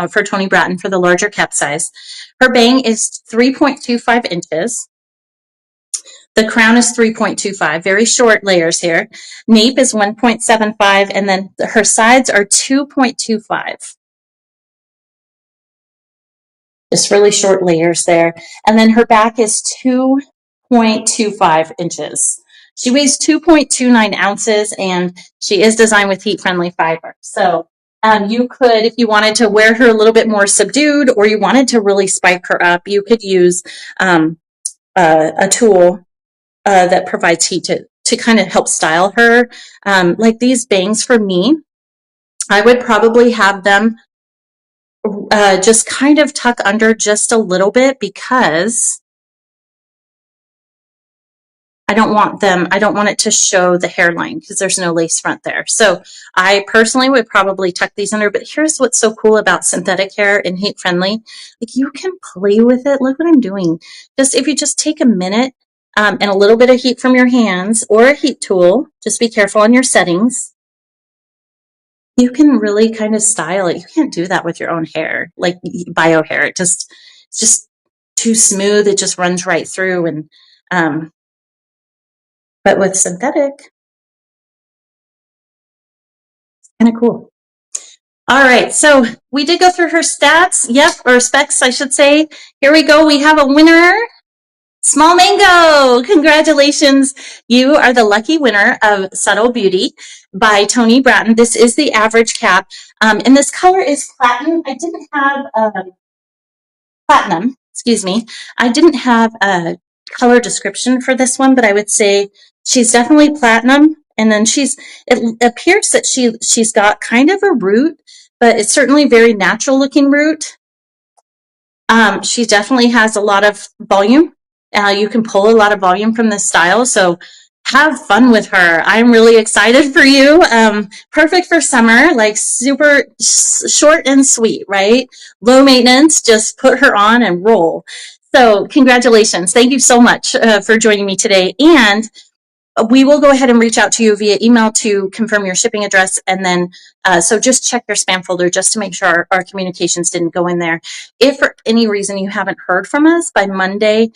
for Toni Brattin for the larger cap size. Her bang is 3.25 inches. The crown is 3.25, very short layers here. Nape is 1.75, and then her sides are 2.25. Just really short layers there. And then her back is 2.25 inches. She weighs 2.29 ounces, and she is designed with heat-friendly fiber. So you could, if you wanted to wear her a little bit more subdued or you wanted to really spike her up, you could use a tool that provides heat to kind of help style her. Like these bangs for me, I would probably have them just kind of tuck under just a little bit because I don't want it to show the hairline because there's no lace front there. So I personally would probably tuck these under, but here's what's so cool about synthetic hair and heat friendly. Like you can play with it. Look what I'm doing. Just if you just take a minute and a little bit of heat from your hands or a heat tool, just be careful on your settings. You can really kind of style it. You can't do that with your own hair, like bio hair. It's just too smooth. It just runs right through. And but with synthetic, kind of cool. All right, so we did go through her stats. Yep, or specs, I should say. Here we go. We have a winner. Small Mango, congratulations. You are the lucky winner of Subtle Beauty by Toni Brattin. This is the average cap. And this color is platinum. I didn't have platinum, excuse me. I didn't have a color description for this one, but I would say she's definitely platinum. And then it appears that she's got kind of a root, but it's certainly very natural looking root. She definitely has a lot of volume. You can pull a lot of volume from this style. So have fun with her. I'm really excited for you. Perfect for summer, like super short and sweet, right? Low maintenance, just put her on and roll. So congratulations. Thank you so much for joining me today. And we will go ahead and reach out to you via email to confirm your shipping address. And then, so just check your spam folder just to make sure our communications didn't go in there. If for any reason you haven't heard from us by Monday,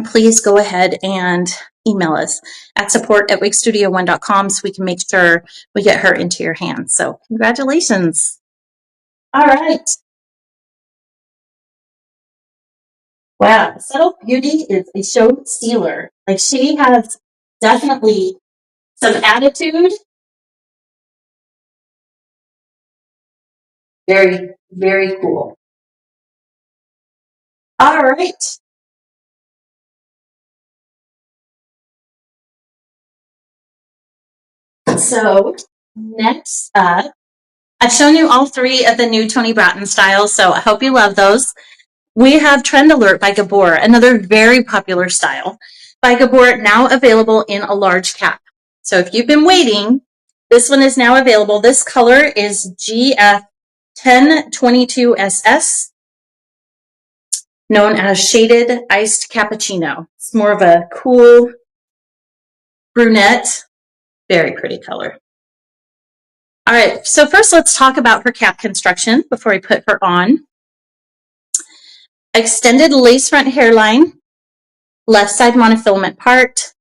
please go ahead and email us at support@wigstudio1.com so we can make sure we get her into your hands. So congratulations. All right. Wow. Subtle Beauty is a show stealer. Like she has definitely some attitude. Very, very cool. All right. So next up, I've shown you all three of the new Toni Brattin styles, so I hope you love those. We have Trend Alert by Gabor, another very popular style by Gabor, now available in a large cap. So if you've been waiting, this one is now available. This color is GF1022SS, known as Shaded Iced Cappuccino. It's more of a cool brunette, very pretty color. All right, so first let's talk about her cap construction before I put her on. Extended lace front hairline, left side monofilament part.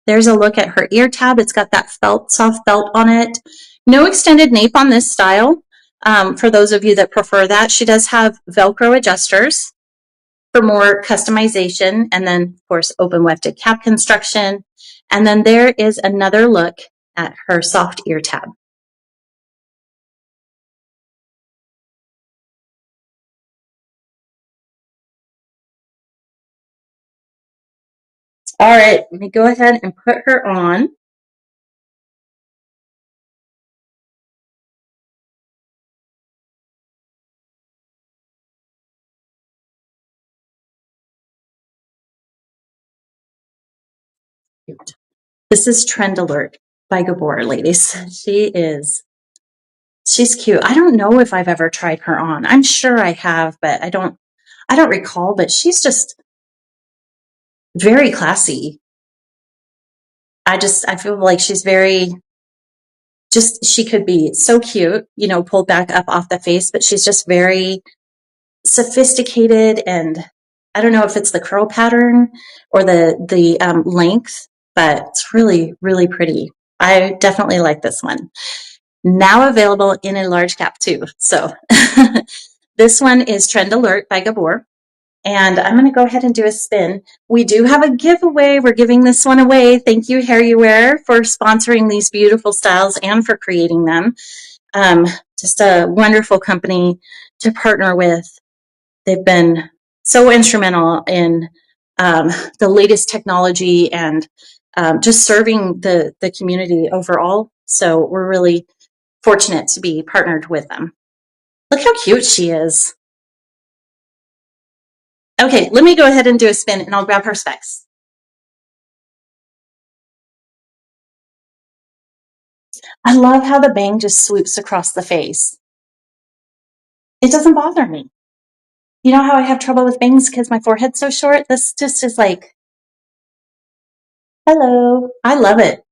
There's a look at her ear tab. It's got that soft felt on it. No extended nape on this style. For those of you that prefer that, she does have Velcro adjusters for more customization. And then, of course, open wefted cap construction. And then there is another look at her soft ear tab. All right, let me go ahead and put her on. This is Trend Alert by Gabor, ladies. She's cute. I don't know if I've ever tried her on. I'm sure I have, but I don't recall, but she's just very classy. I feel like she's she could be so cute, pulled back up off the face, but she's just very sophisticated. And I don't know if it's the curl pattern or the length, but it's really, really pretty. I definitely like this one. Now available in a large cap too. So this one is Trend Alert by Gabor. And I'm going to go ahead and do a spin. We do have a giveaway. We're giving this one away. Thank you, HairUWear, for sponsoring these beautiful styles and for creating them. Just a wonderful company to partner with. They've been so instrumental in the latest technology and just serving the community overall. So we're really fortunate to be partnered with them. Look how cute she is. Okay, let me go ahead and do a spin and I'll grab her specs. I love how the bang just swoops across the face. It doesn't bother me. You know how I have trouble with bangs because my forehead's so short? This just is like, hello. I love it.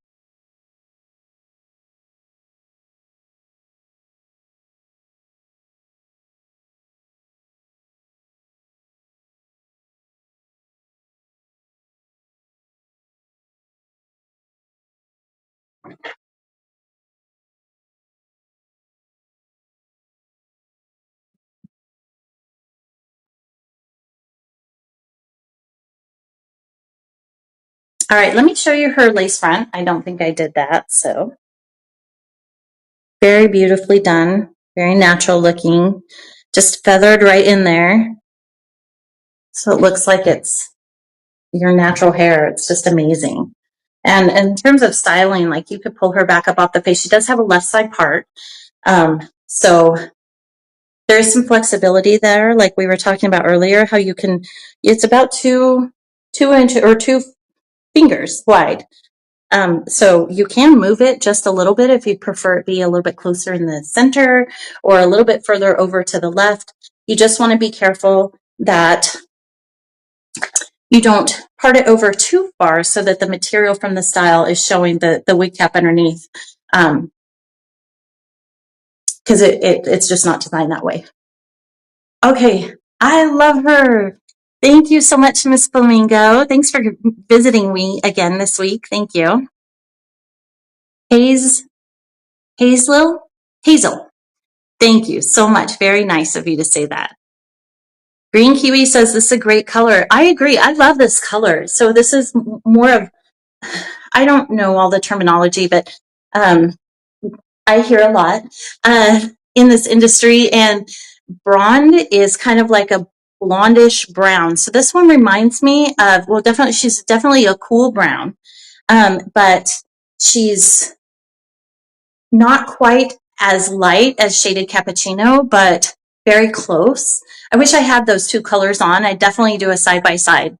All right, let me show you her lace front. I don't think I did that, so. Very beautifully done, very natural looking, just feathered right in there. So it looks like it's your natural hair. It's just amazing. And in terms of styling, like you could pull her back up off the face. She does have a left side part. So there's some flexibility there, like we were talking about earlier, how you can, it's about 2 inches or 2 fingers wide. So you can move it just a little bit if you prefer it be a little bit closer in the center or a little bit further over to the left. You just want to be careful that you don't part it over too far so that the material from the style is showing the wig cap underneath, because it's just not designed that way. Okay, I love her. Thank you so much, Miss Flamingo. Thanks for visiting me again this week. Thank you. Hazel. Thank you so much. Very nice of you to say that. Green Kiwi says this is a great color. I agree. I love this color. So this is more of, I don't know all the terminology, but I hear a lot in this industry, and blonde is kind of like a blondish brown. So this one reminds me of, well, definitely, she's definitely a cool brown, but she's not quite as light as shaded cappuccino, but very close. I wish I had those two colors on. I'd definitely do a side by side.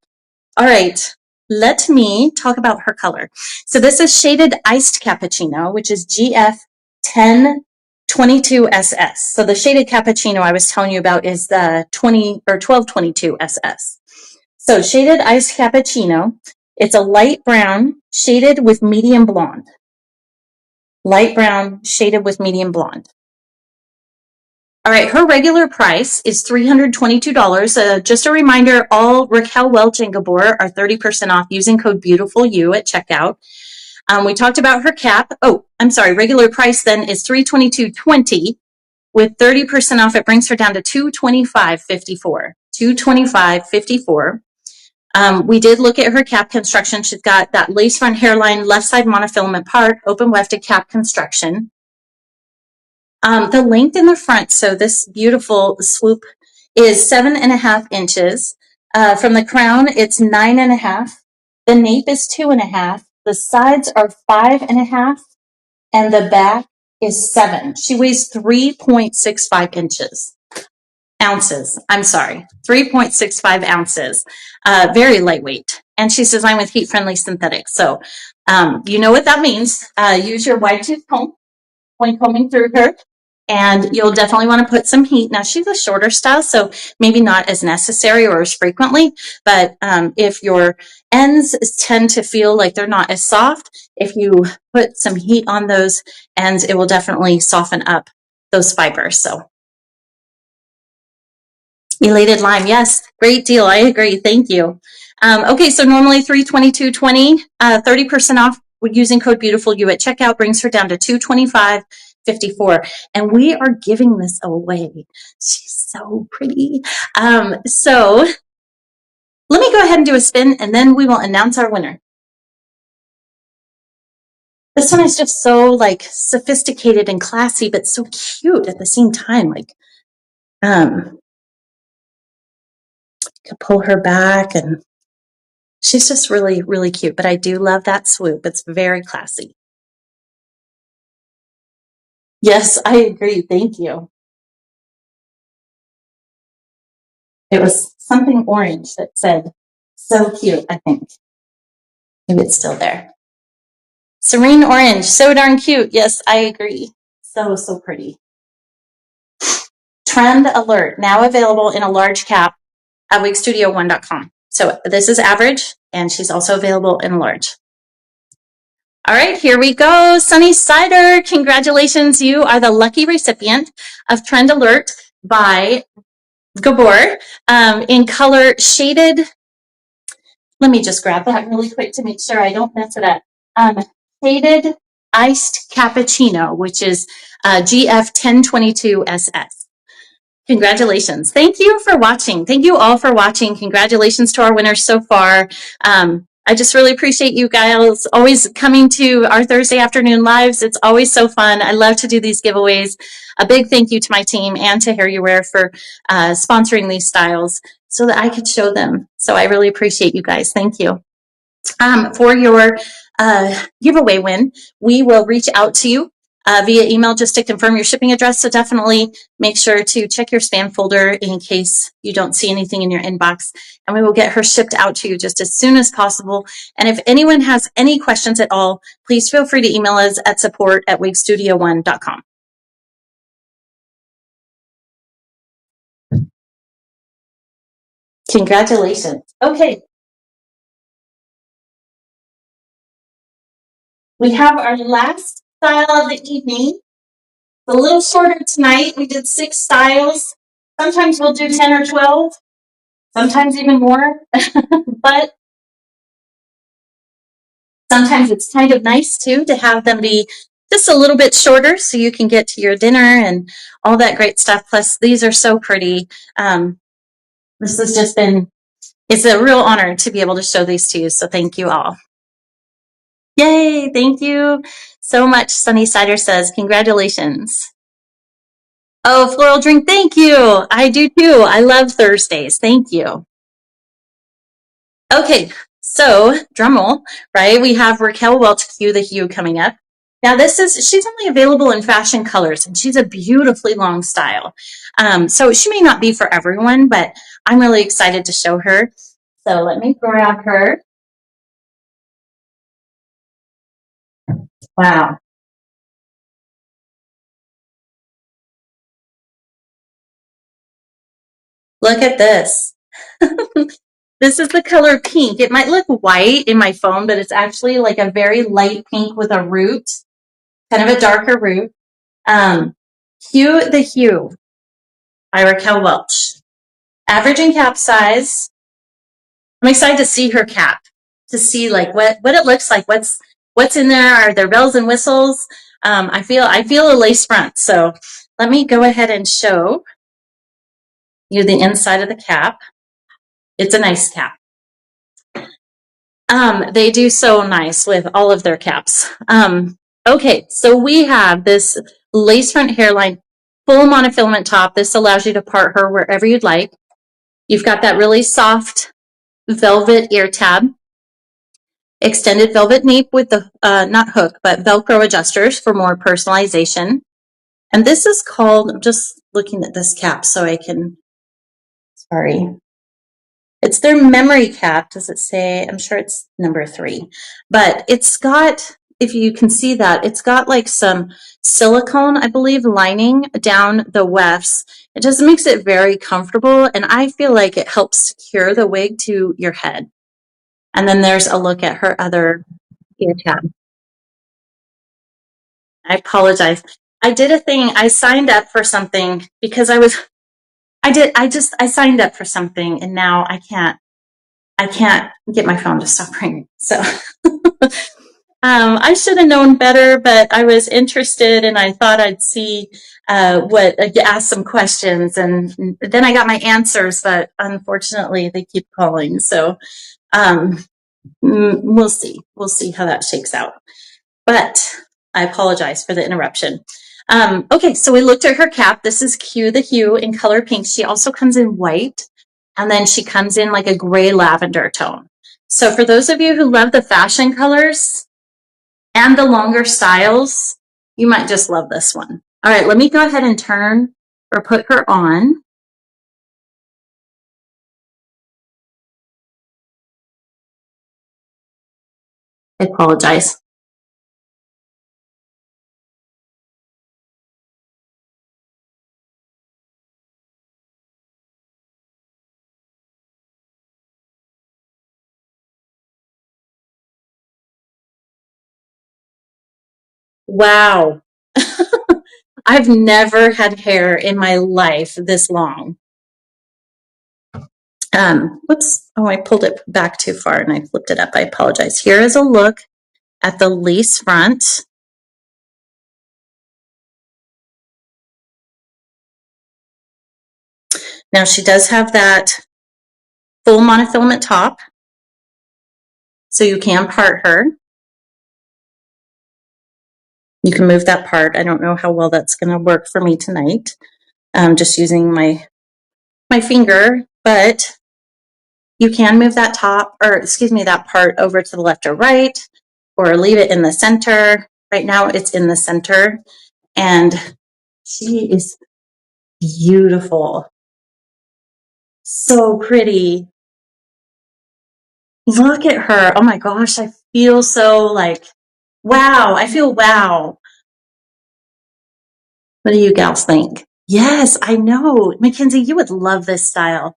All right, let me talk about her color. So this is shaded iced cappuccino, which is GF 1022SS. So the shaded cappuccino I was telling you about is the 1222SS. So shaded iced cappuccino, it's a light brown shaded with medium blonde. Light brown shaded with medium blonde. All right, her regular price is $322. Just a reminder, all Raquel Welch and Gabor are 30% off using code BEAUTIFULYOU at checkout. We talked about her cap. Oh, I'm sorry, regular price then is $322.20. With 30% off, it brings her down to $225.54. $225.54. We did look at her cap construction. She's got that lace front hairline, left side monofilament part, open wefted cap construction. The length in the front, so this beautiful swoop is 7.5 inches. From the crown, it's 9.5. The nape is 2.5. The sides are 5.5, and the back is 7. She weighs 3.65 ounces. I'm sorry, 3.65 ounces. Very lightweight, and she's designed with heat-friendly synthetics. So, you know what that means. Use your wide tooth comb when combing through her, and you'll definitely want to put some heat. Now, she's a shorter style, so maybe not as necessary or as frequently, but if your ends tend to feel like they're not as soft, if you put some heat on those ends, it will definitely soften up those fibers. So, Elated Lime, yes, great deal. I agree. Thank you. Okay, so normally $322.20, 30% off using code BEAUTIFULYOU at checkout brings her down to $225.54, and we are giving this away. She's so pretty. So let me go ahead and do a spin, and then we will announce our winner. This one is just so like sophisticated and classy, but so cute at the same time. Like, could pull her back, and she's just really, really cute. But I do love that swoop. It's very classy. Yes, I agree. Thank you. It was something orange that said, so cute, I think. Maybe it's still there. Serene orange, so darn cute. Yes, I agree. So, so pretty. Trend alert, now available in a large cap at wigstudio1.com. So this is average, and she's also available in large. All right, here we go. Sunny Cider, congratulations. You are the lucky recipient of Trend Alert by Gabor in color shaded. Let me just grab that really quick to make sure I don't mess it up. Shaded iced cappuccino, which is GF 1022SS. Congratulations. Thank you for watching. Thank you all for watching. Congratulations to our winners so far. I just really appreciate you guys always coming to our Thursday afternoon lives. It's always so fun. I love to do these giveaways. A big thank you to my team and to HairUWear for sponsoring these styles so that I could show them. So I really appreciate you guys. Thank you. For your giveaway win, we will reach out to you via email just to confirm your shipping address. So definitely make sure to check your spam folder in case you don't see anything in your inbox, and we will get her shipped out to you just as soon as possible. And if anyone has any questions at all, please feel free to email us at support@wigstudio1.com. Congratulations. Okay. We have our last style of the evening. A little shorter tonight. We did 6 styles. Sometimes we'll do 10 or 12, sometimes even more. But sometimes it's kind of nice too to have them be just a little bit shorter so you can get to your dinner and all that great stuff. Plus, these are so pretty. This has just been, it's a real honor to be able to show these to you. So thank you all. Yay, thank you so much. Sunny Cider says, congratulations. Oh, floral drink, thank you. I do too. I love Thursdays. Thank you. Okay, so drum roll, right? We have Raquel Welch, Hue the Hue coming up. Now she's only available in fashion colors, and she's a beautifully long style. So she may not be for everyone, but I'm really excited to show her. So let me grab her. Wow. Look at this. This is the color pink. It might look white in my phone, but it's actually like a very light pink with a root, kind of a darker root. Hue the Hue by Raquel Welch. Average and cap size. I'm excited to see her cap, to see like what it looks like, what's in there. Are there bells and whistles? I feel a lace front. So let me go ahead and show you the inside of the cap. It's a nice cap. They do so nice with all of their caps. Okay, so we have this lace front hairline, full monofilament top. This allows you to part her wherever you'd like. You've got that really soft velvet ear tab, extended velvet nape with the, not hook, but Velcro adjusters for more personalization. And this is called, I'm just looking at this cap so I can, sorry. It's their memory cap. Does it say? I'm sure it's number 3. But it's got, if you can see that, it's got like some silicone, I believe, lining down the wefts. It just makes it very comfortable, and I feel like it helps secure the wig to your head. And then there's a look at her other ear tab. I apologize. I did a thing. I signed up for something because I signed up for something, and now I can't get my phone to stop ringing. So I should have known better, but I was interested and I thought I'd see ask some questions, and then I got my answers, but unfortunately they keep calling. So we'll see. We'll see how that shakes out. But I apologize for the interruption. Okay, so we looked at her cap. This is Hue the Hue in color pink. She also comes in white, and then she comes in like a gray lavender tone. So for those of you who love the fashion colors and the longer styles, you might just love this one. All right, let me go ahead and turn or put her on. I apologize. Wow. I've never had hair in my life this long. Whoops. Oh, I pulled it back too far and I flipped it up. I apologize. Here is a look at the lace front. Now she does have that full monofilament top, so you can part her. You can move that part. I don't know how well that's going to work for me tonight. I'm just using my finger, but you can move that top, or excuse me, that part over to the left or right, or leave it in the center. Right now it's in the center, and she is beautiful. So pretty. Look at her. Oh my gosh, I feel so like, wow. I feel wow. What do you gals think? Yes, I know. Mackenzie, you would love this style.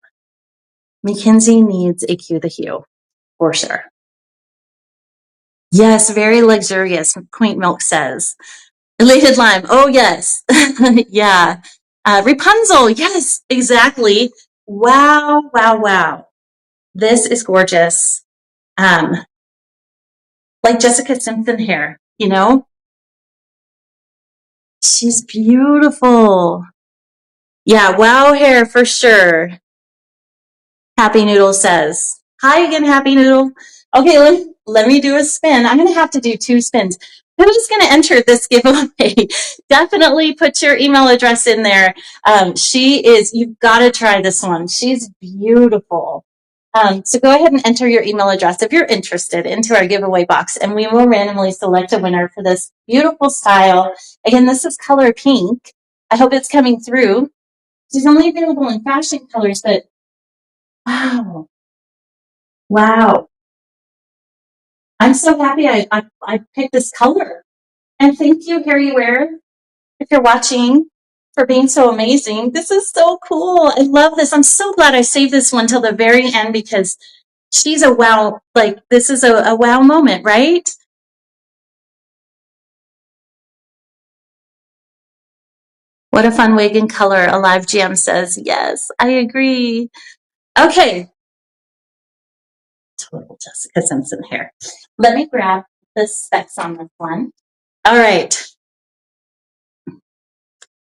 Mackenzie needs a Hue the Hue, for sure. Yes, very luxurious, Quaint Milk says. Elated Lime, oh yes. Yeah. Rapunzel, yes, exactly. Wow, wow, wow. This is gorgeous. Like Jessica Simpson hair, you know? She's beautiful. Yeah, wow hair for sure. Happy Noodle says. Hi again, Happy Noodle. Okay, let me do a spin. I'm going to have to do 2 spins. Who's going to enter this giveaway? Definitely put your email address in there. You've got to try this one. She's beautiful. So go ahead and enter your email address if you're interested into our giveaway box, and we will randomly select a winner for this beautiful style. Again, this is color pink. I hope it's coming through. She's only available in fashion colors, but wow. Wow. I'm so happy I picked this color. And thank you, HairUWear, if you're watching, for being so amazing. This is so cool. I love this. I'm so glad I saved this one till the very end because she's a wow. Like, this is a wow moment, right? What a fun wig and color. Alive GM says, yes, I agree. Okay. Total Jessica Simpson hair. Let me grab the specs on this one. All right.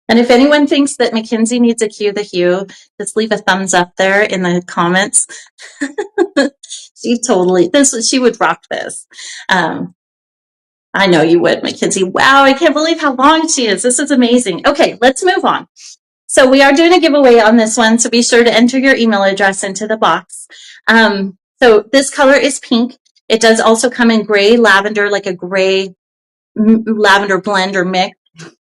And if anyone thinks that Mackenzie needs a Hue the Hue, just leave a thumbs up there in the comments. She would rock this. I know you would, Mackenzie. Wow, I can't believe how long she is. This is amazing. Okay, let's move on. So we are doing a giveaway on this one, so be sure to enter your email address into the box. So this color is pink. It does also come in gray, lavender, like a gray lavender blend or mix.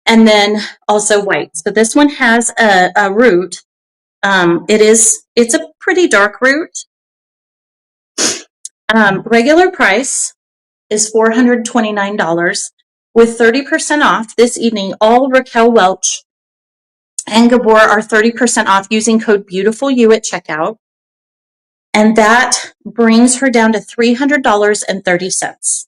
And then also white. So this one has a root. It's a pretty dark root. Regular price is $429. With 30% off this evening, all Raquel Welch and Gabor are 30% off using code BEAUTIFULYOU at checkout. And that brings her down to $300.30.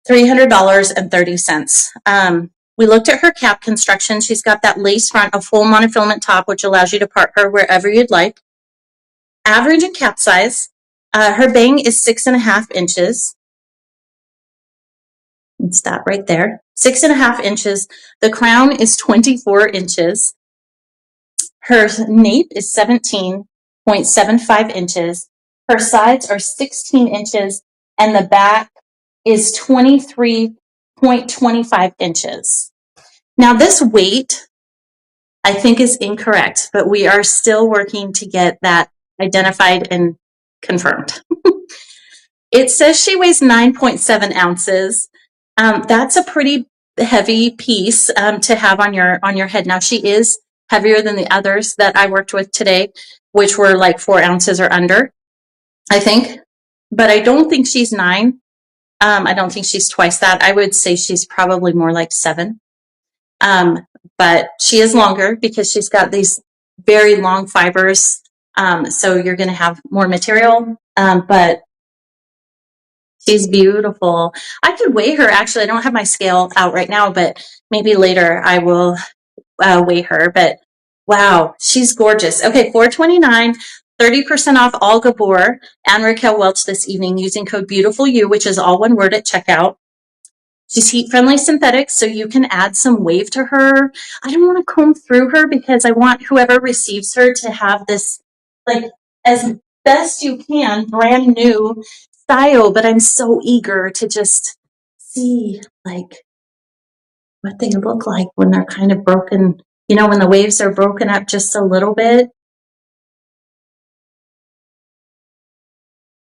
$300.30. We looked at her cap construction. She's got that lace front, a full monofilament top, which allows you to part her wherever you'd like. Average and cap size. Her bang is 6.5 inches. It's that right there. 6.5 inches. The crown is 24 inches. Her nape is 17.75 inches. Her sides are 16 inches, and the back is 23.25 inches. Now, this weight, I think, is incorrect, but we are still working to get that identified and confirmed. It says she weighs 9.7 ounces. That's a pretty heavy piece to have on your head. Now, she is heavier than the others that I worked with today, which were like 4 ounces or under, I think. But I don't think she's 9. I don't think she's twice that. I would say she's probably more like 7. But she is longer because she's got these very long fibers. So you're going to have more material. But she's beautiful. I could weigh her. Actually, I don't have my scale out right now, but maybe later I will weigh her. But wow, she's gorgeous. Okay, $429, 30% off all Gabor and Raquel Welch this evening using code BEAUTIFULYOU, which is all one word at checkout. She's heat-friendly synthetic, so you can add some wave to her. I don't want to comb through her because I want whoever receives her to have this, like, as best you can, brand new style, but I'm so eager to just see, like, what they look like when they're kind of broken, you know, when the waves are broken up just a little bit.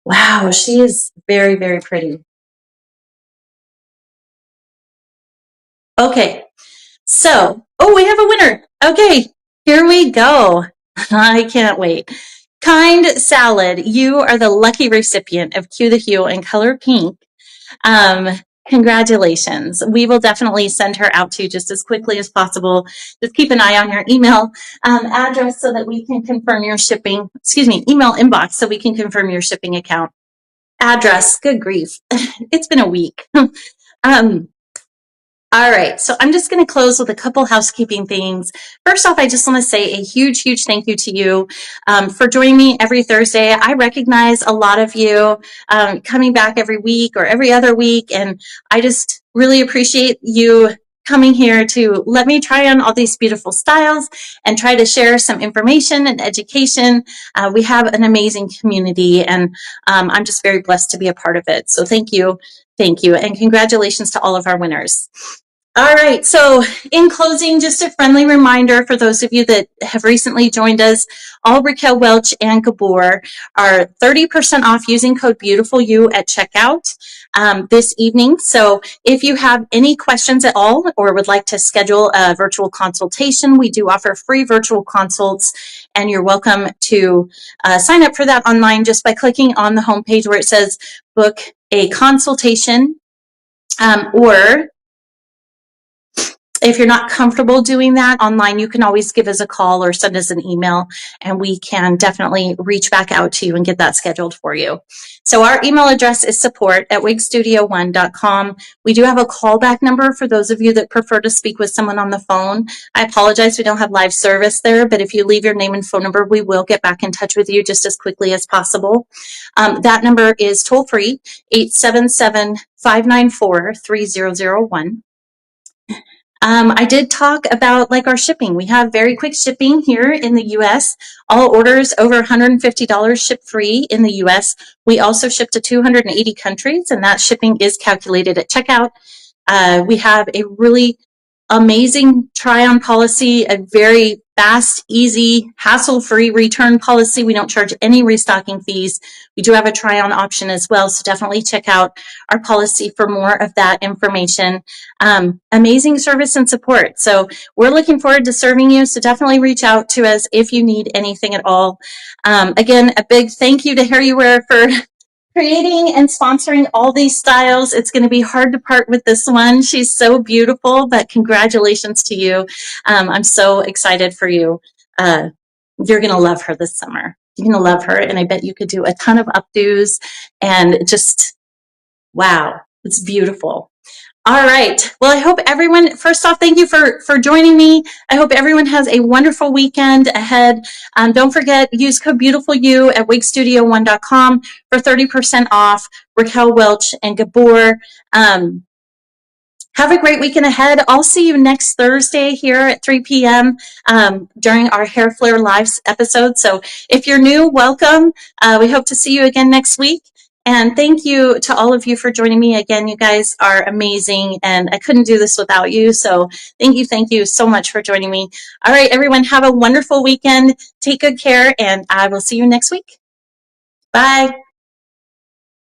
Wow, she is very, very pretty. Okay, so, oh, we have a winner. Okay, here we go. I can't wait. Kind Salad, you are the lucky recipient of Hue the Hue in color pink. Congratulations. We will definitely send her out to you just as quickly as possible. Just keep an eye on your email address so that we can confirm your shipping, email inbox so we can confirm your shipping account. Address, good grief. It's been a week. All right, so I'm just going to close with a couple housekeeping things. First off, I just want to say a huge, huge thank you to you for joining me every Thursday. I recognize a lot of you coming back every week or every other week, and I just really appreciate you coming here to let me try on all these beautiful styles and try to share some information and education. We have an amazing community, and I'm just very blessed to be a part of it. So thank you, and congratulations to all of our winners. All right, so in closing, just a friendly reminder for those of you that have recently joined us, all Raquel Welch and Gabor are 30% off using code BEAUTIFULYOU at checkout this evening. So if you have any questions at all or would like to schedule a virtual consultation, we do offer free virtual consults, and you're welcome to sign up for that online just by clicking on the homepage where it says book a consultation, or if you're not comfortable doing that online, you can always give us a call or send us an email, and we can definitely reach back out to you and get that scheduled for you. So our email address is support@wigstudio1.com. We do have a callback number for those of you that prefer to speak with someone on the phone. I apologize, we don't have live service there, but if you leave your name and phone number, we will get back in touch with you just as quickly as possible. That number is toll-free, 877-594-3001. I did talk about like our shipping. We have very quick shipping here in the US. All orders over $150 ship free in the US. We also ship to 280 countries, and that shipping is calculated at checkout. We have a really amazing try-on policy, a very fast, easy, hassle-free return policy. We don't charge any restocking fees. We do have a try-on option as well, so definitely check out our policy for more of that information. Amazing service and support. So we're looking forward to serving you, so definitely reach out to us if you need anything at all. Again, a big thank you to HairUWear for creating and sponsoring all these styles. It's going to be hard to part with this one. She's so beautiful, but congratulations to you. I'm so excited for you. You're going to love her this summer. You're going to love her, and I bet you could do a ton of updos and just, wow, it's beautiful. All right. Well, I hope everyone, first off, thank you for joining me. I hope everyone has a wonderful weekend ahead. Don't forget, use code BEAUTIFULYOU at wigstudio1.com for 30% off Raquel Welch and Gabor. Have a great weekend ahead. I'll see you next Thursday here at 3 p.m. During our Hair Flair Live episode. So if you're new, welcome. We hope to see you again next week. And thank you to all of you for joining me. Again, you guys are amazing, and I couldn't do this without you. So thank you so much for joining me. All right, everyone, have a wonderful weekend. Take good care, and I will see you next week. Bye.